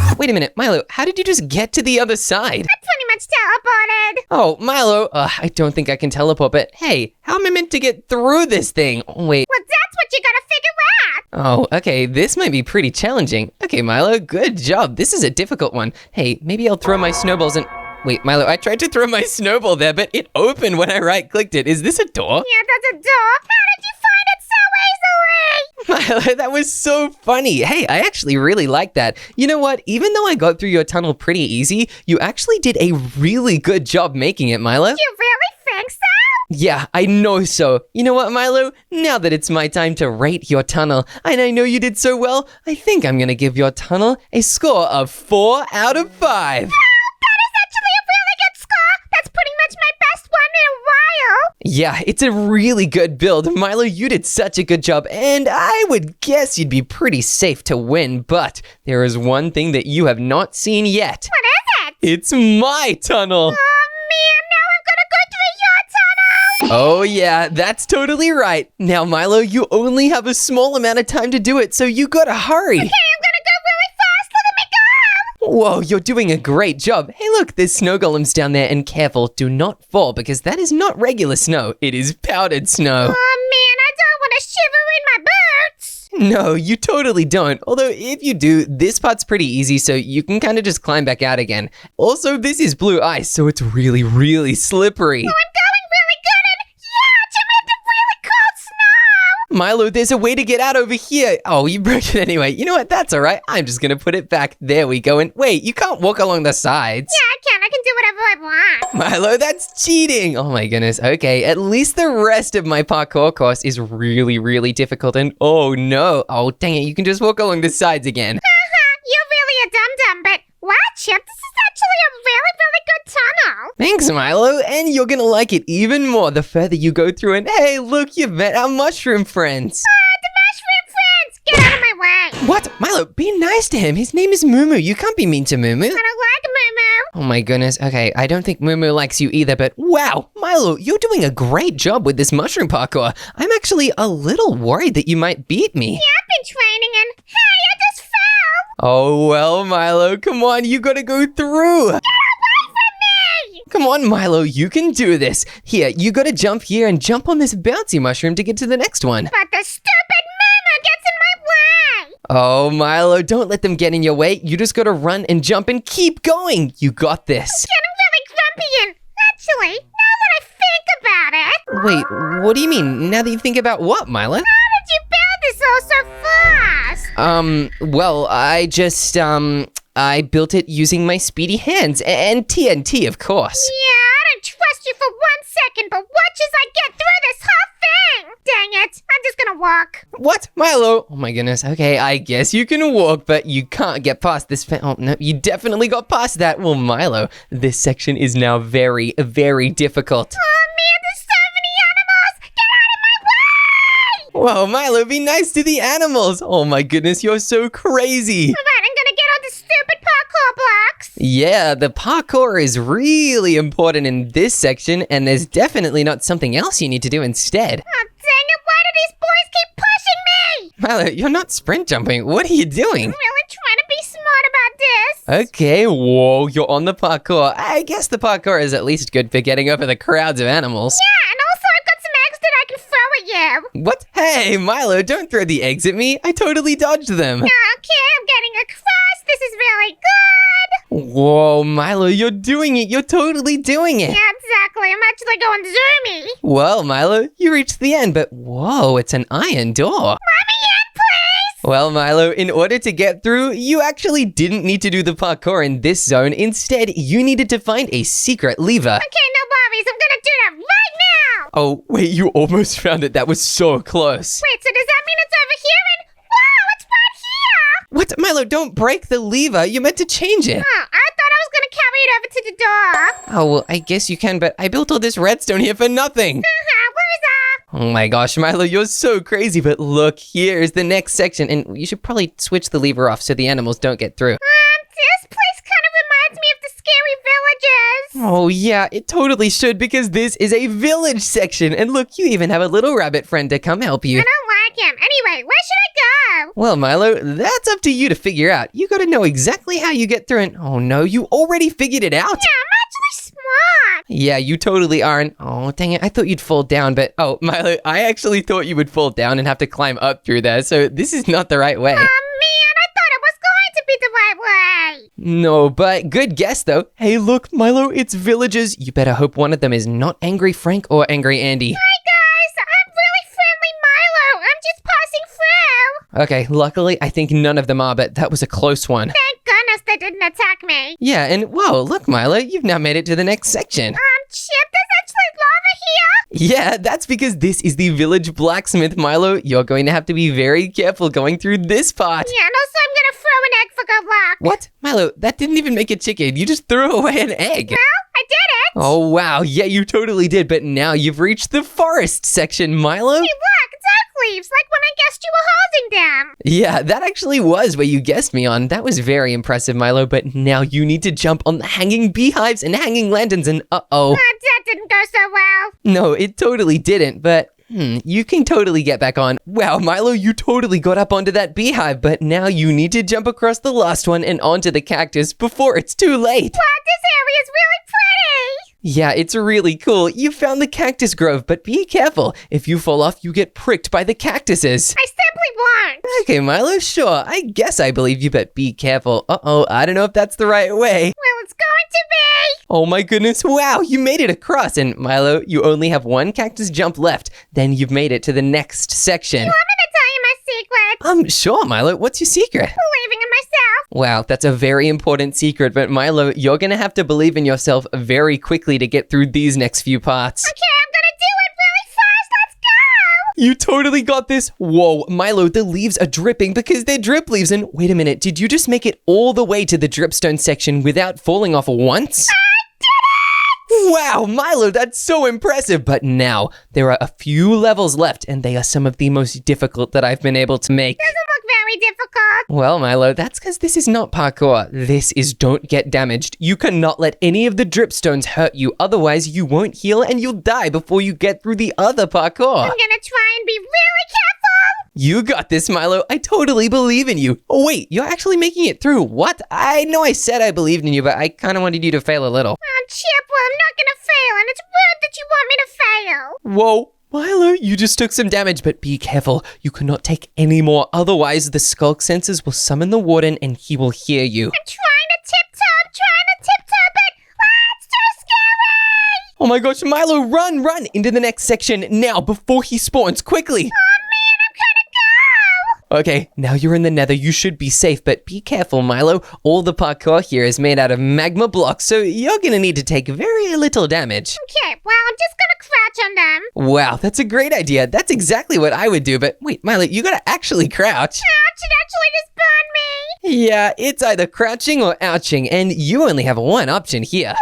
man. Wait a minute, Milo, how did you just get to the other side? I pretty much teleported. Oh, Milo, I don't think I can teleport, but hey, how am I meant to get through this thing? Oh, wait. Well, that's what you gotta figure out. Oh, okay, this might be pretty challenging. Okay, Milo, good job. This is a difficult one. Hey, maybe I'll throw my snowballs and... Wait, Milo, I tried to throw my snowball there, but it opened when I right-clicked it. Is this a door? Yeah, that's a door. How did you find it so easily? Milo, that was so funny. Hey, I actually really like that. You know what? Even though I got through your tunnel pretty easy, you actually did a really good job making it, Milo. You really think so? Yeah, I know so. You know what, Milo? Now that it's my time to rate your tunnel, and I know you did so well, I think I'm gonna give your tunnel a score of 4 out of 5. Yeah, it's a really good build. Milo, you did such a good job, and I would guess you'd be pretty safe to win, but there is one thing that you have not seen yet. What is it? It's my tunnel. Oh, man, now I'm gonna go through your tunnel. Oh, yeah, that's totally right. Now, Milo, you only have a small amount of time to do it, so you gotta hurry. Okay, I'm gonna go really fast. Look at me go. Whoa, you're doing a great job. Hey, look, there's snow golems down there, and careful, do not fall, because that is not regular snow. It is powdered snow. Oh, man, I don't want to shiver in my boots. No, you totally don't. Although, if you do, this part's pretty easy, so you can kind of just climb back out again. Also, this is blue ice, so it's really, really slippery. Oh, I'm going really good, and yeah, to make the really cold snow. Milo, there's a way to get out over here. Oh, you broke it anyway. You know what? That's all right. I'm just going to put it back. There we go. And wait, you can't walk along the sides. Yeah, I can. I can do whatever I want. Milo, that's cheating. Oh my goodness. Okay, at least the rest of my parkour course is really, really difficult. And oh no. Oh, dang it. You can just walk along the sides again. You're really a dum-dum, but wow, Chip, this is actually a really, really good tunnel. Thanks, Milo. And you're going to like it even more the further you go through. And hey, look, you've met our mushroom friends. The mushroom friends! Get out of my way. What? Milo, be nice to him. His name is Moo Moo. You can't be mean to Moo Moo. I don't like Moo. Oh my goodness. Okay, I don't think Moo Moo likes you either, but wow, Milo, you're doing a great job with this mushroom parkour. I'm actually a little worried that you might beat me. Yeah, I've been training and hey, I just fell. Oh well, Milo, come on, you gotta go through. Get away from me! Come on, Milo, you can do this. Here, you gotta jump here and jump on this bouncy mushroom to get to the next one. But the stupid Moo gets in my way. Oh, Milo, don't let them get in your way. You just gotta run and jump and keep going. You got this. Getting really grumpy and actually, now that I think about it. Wait, what do you mean? Now that you think about what, Milo? How did you build this all so fast? Well, I built it using my speedy hands and TNT, of course. Yeah, I don't trust you for 1 second, but watch as I get through this whole thing. Dang it, I'm just gonna walk. What? Milo? Oh my goodness. Okay, I guess you can walk, but you can't get past this Oh, no, you definitely got past that. Well, Milo, this section is now very, very difficult. Oh man, there's so many animals! Get out of my way! Whoa, Milo, be nice to the animals. Oh my goodness, you're so crazy. Alright, I'm gonna get all the stupid parkour blocks. Yeah, the parkour is really important in this section, and there's definitely not something else you need to do instead. Oh, dang it, why do these boys keep pushing me? Milo, you're not sprint jumping. What are you doing? I'm really trying to be smart about this. Okay, whoa, you're on the parkour. I guess the parkour is at least good for getting over the crowds of animals. Yeah, and also I've got some eggs that I can throw at you. What? Hey, Milo, don't throw the eggs at me. I totally dodged them. Okay, I'm getting across. This is really good. Whoa, Milo, you're doing it. You're totally doing it. Yeah, exactly. I'm actually going zoomy. Well, Milo, you reached the end, but whoa, it's an iron door. Let me in, please. Well, Milo, in order to get through, you actually didn't need to do the parkour in this zone. Instead, you needed to find a secret lever. Okay, no worries. I'm gonna do that right now. Oh, wait, you almost found it. That was so close. Wait, so does that mean it's over here? And whoa, it's right here. What? Milo, don't break the lever. You're meant to change it. Oh, I thought I was gonna carry it over to the door. Oh, well, I guess you can, but I built all this redstone here for nothing. Where is that? Oh my gosh, Milo, you're so crazy, but look, here's the next section, and you should probably switch the lever off so the animals don't get through. This place kind of reminds me of the scary villages. Oh yeah, it totally should, because this is a village section, and look, you even have a little rabbit friend to come help you. I don't like him. Anyway, where should I go? Well, Milo, that's up to you to figure out. You gotta know exactly how you get through, and oh no, you already figured it out? Yeah, I'm actually smart. Yeah, you totally aren't. Oh, dang it, I thought you'd fall down, but oh, Milo, I actually thought you would fall down and have to climb up through there, so this is not the right way. Oh man, I thought it was going to be the right way. No, but good guess though. Hey, look, Milo, it's villagers. You better hope one of them is not Angry Frank or Angry Andy. Hi guys, I'm really friendly Milo. I'm just passing through. Okay, luckily, I think none of them are, but that was a close one. Thank goodness they didn't attack me. Yeah, and whoa, look, Milo, you've now made it to the next section. Chip, there's actually lava here. Yeah, that's because this is the village blacksmith, Milo. You're going to have to be very careful going through this part. Yeah, and also I'm gonna throw an egg for good luck. What? Milo, that didn't even make a chicken. You just threw away an egg. Well, I did it. Oh, wow. Yeah, you totally did. But now you've reached the forest section, Milo. Hey, look, it's oak leaves, like when I guessed you were holding them. Yeah, that actually was what you guessed me on. That was very impressive, Milo. But now you need to jump on the hanging beehives and hanging lanterns and uh-oh. That didn't go so well. No, it totally didn't, but you can totally get back on. Wow, Milo, you totally got up onto that beehive, but now you need to jump across the last one and onto the cactus before it's too late. Wow, this area is really pretty. Yeah, it's really cool. You found the cactus grove, but be careful. If you fall off, you get pricked by the cactuses. I simply won't. Okay, Milo, sure. I guess I believe you, but be careful. Uh-oh, I don't know if that's the right way. Well, it's going to be. Oh my goodness, wow, you made it across. And Milo, you only have one cactus jump left. Then you've made it to the next section. You want me to tell you my secret? Sure, Milo. What's your secret? Believing in myself. Wow, that's a very important secret. But Milo, you're gonna have to believe in yourself very quickly to get through these next few parts. Okay, I'm gonna do it really fast. Let's go. You totally got this. Whoa, Milo, the leaves are dripping because they're drip leaves. And wait a minute, did you just make it all the way to the dripstone section without falling off once? Wow, Milo, that's so impressive. But now, there are a few levels left, and they are some of the most difficult that I've been able to make. Doesn't look very difficult. Well, Milo, that's because this is not parkour. This is don't get damaged. You cannot let any of the dripstones hurt you, otherwise you won't heal and you'll die before you get through the other parkour. I'm gonna try and be really careful. You got this, Milo. I totally believe in you. Oh, wait, you're actually making it through. What? I know I said I believed in you, but I kind of wanted you to fail a little. Chip, well, I'm not gonna fail, and it's rude that you want me to fail. Whoa. Milo, you just took some damage, but be careful. You cannot take any more. Otherwise, the skulk sensors will summon the warden and he will hear you. I'm trying to tiptoe, but it's too scary. Oh my gosh, Milo, run into the next section now before he spawns quickly. Oh man, I'm gonna Okay, now you're in the nether. You should be safe, but be careful, Milo. All the parkour here is made out of magma blocks, so you're gonna need to take very little damage. Okay, well, I'm just gonna crouch on them. Wow, that's a great idea. That's exactly what I would do, but wait, Milo, you gotta actually crouch. Ouch, it actually just burned me. Yeah, it's either crouching or ouching, and you only have one option here.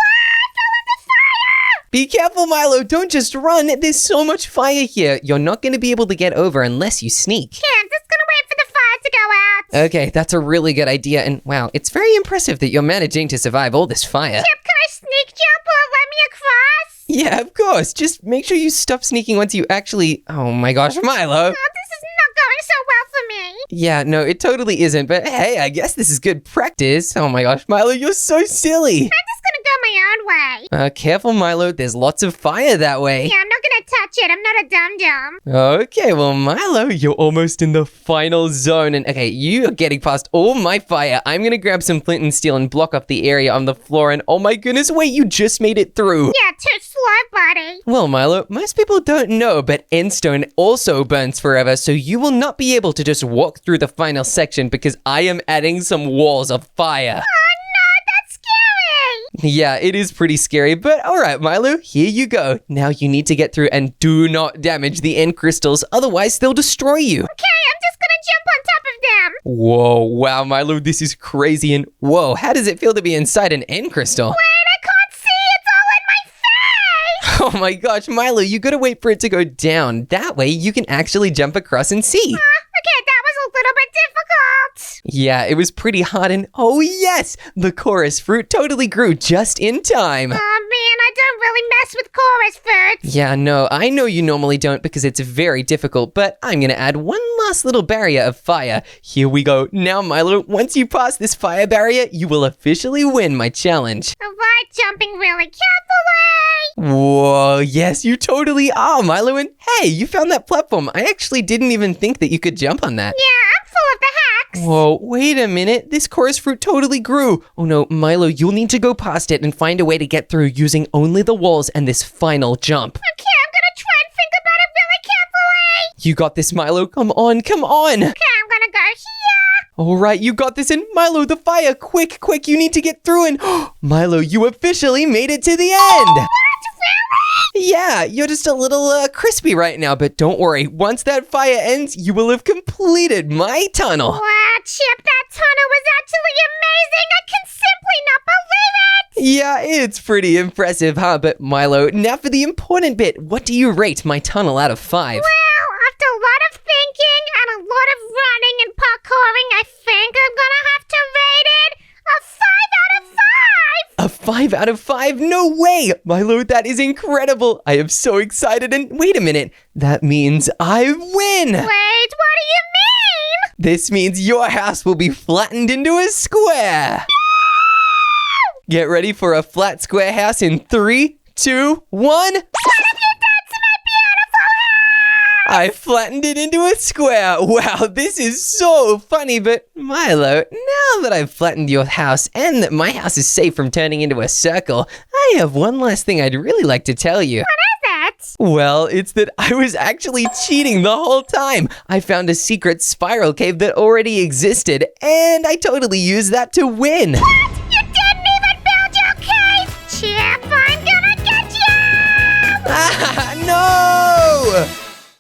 Be careful, Milo. Don't just run. There's so much fire here. You're not going to be able to get over unless you sneak. Okay, I'm just gonna wait for the fire to go out. Okay, that's a really good idea. And wow, it's very impressive that you're managing to survive all this fire. Chip, can I sneak jump or let me across? Yeah, of course. Just make sure you stop sneaking once you actually... Oh my gosh, Milo. Oh, this is not going so well for me. Yeah, no, it totally isn't. But hey, I guess this is good practice. Oh my gosh, Milo, you're so silly. I'm just gonna go my own way. Careful, Milo. There's lots of fire that way. Yeah, I'm not gonna touch it. I'm not a dum-dum. Okay, well, Milo, you're almost in the final zone. And okay, you are getting past all my fire. I'm gonna grab some flint and steel and block up the area on the floor. And oh my goodness, wait, you just made it through. Yeah, too slow, buddy. Well, Milo, most people don't know, but endstone also burns forever, so you will not be able to just walk through the final section because I am adding some walls of fire. Oh no, that's scary. Yeah, it is pretty scary, but all right, Milo, here you go. Now you need to get through and do not damage the end crystals, otherwise they'll destroy you. Okay, I'm just gonna jump on top of them. Whoa, wow, Milo, this is crazy, and whoa, how does it feel to be inside an end crystal? Wait, I can't see. It's all in my face. Oh my gosh, Milo, you gotta wait for it to go down. That way you can actually jump across and see. Okay, that was a little bit difficult. Yeah, it was pretty hot, and oh yes, the chorus fruit totally grew just in time. Oh man, I don't really mess with chorus fruits. Yeah, no, I know you normally don't because it's very difficult, but I'm gonna add one last little barrier of fire. Here we go. Now, Milo, once you pass this fire barrier, you will officially win my challenge. Avoid jumping really carefully. Whoa, yes, you totally are, Milo, and hey, you found that platform. I actually didn't even think that you could jump on that. Yeah, I'm full of the hacks. Whoa, wait a minute. This chorus fruit totally grew. Oh no, Milo, you'll need to go past it and find a way to get through using only the walls and this final jump. Okay, I'm gonna try and think about it really carefully. You got this, Milo. Come on, come on. Okay, I'm gonna go here. All right, you got this. And Milo, the fire. Quick, quick, you need to get through. And Milo, you officially made it to the end. What? Really? Yeah, you're just a little crispy right now, but don't worry. Once that fire ends, you will have completed my tunnel. Wow, Chip, that tunnel was actually amazing. I can simply not believe it. Yeah, it's pretty impressive, huh? But Milo, now for the important bit. What do you rate my tunnel out of 5? Well, after a lot of thinking and a lot of running and parkouring, I think I'm gonna have to rate it a 5 out of 5. A 5 out of 5? No way! Milo, that is incredible. I am so excited. And wait a minute. That means I win. Wait, what do you mean? This means your house will be flattened into a square. Get ready for a flat square house in 3, 2, 1. What have you done to my beautiful house? I flattened it into a square. Wow, this is so funny. But Milo, now that I've flattened your house and that my house is safe from turning into a circle, I have one last thing I'd really like to tell you. What is it? Well, it's that I was actually cheating the whole time. I found a secret spiral cave that already existed, and I totally used that to win. What? You didn't even build your cave? Chip, I'm gonna get you! Ah, no!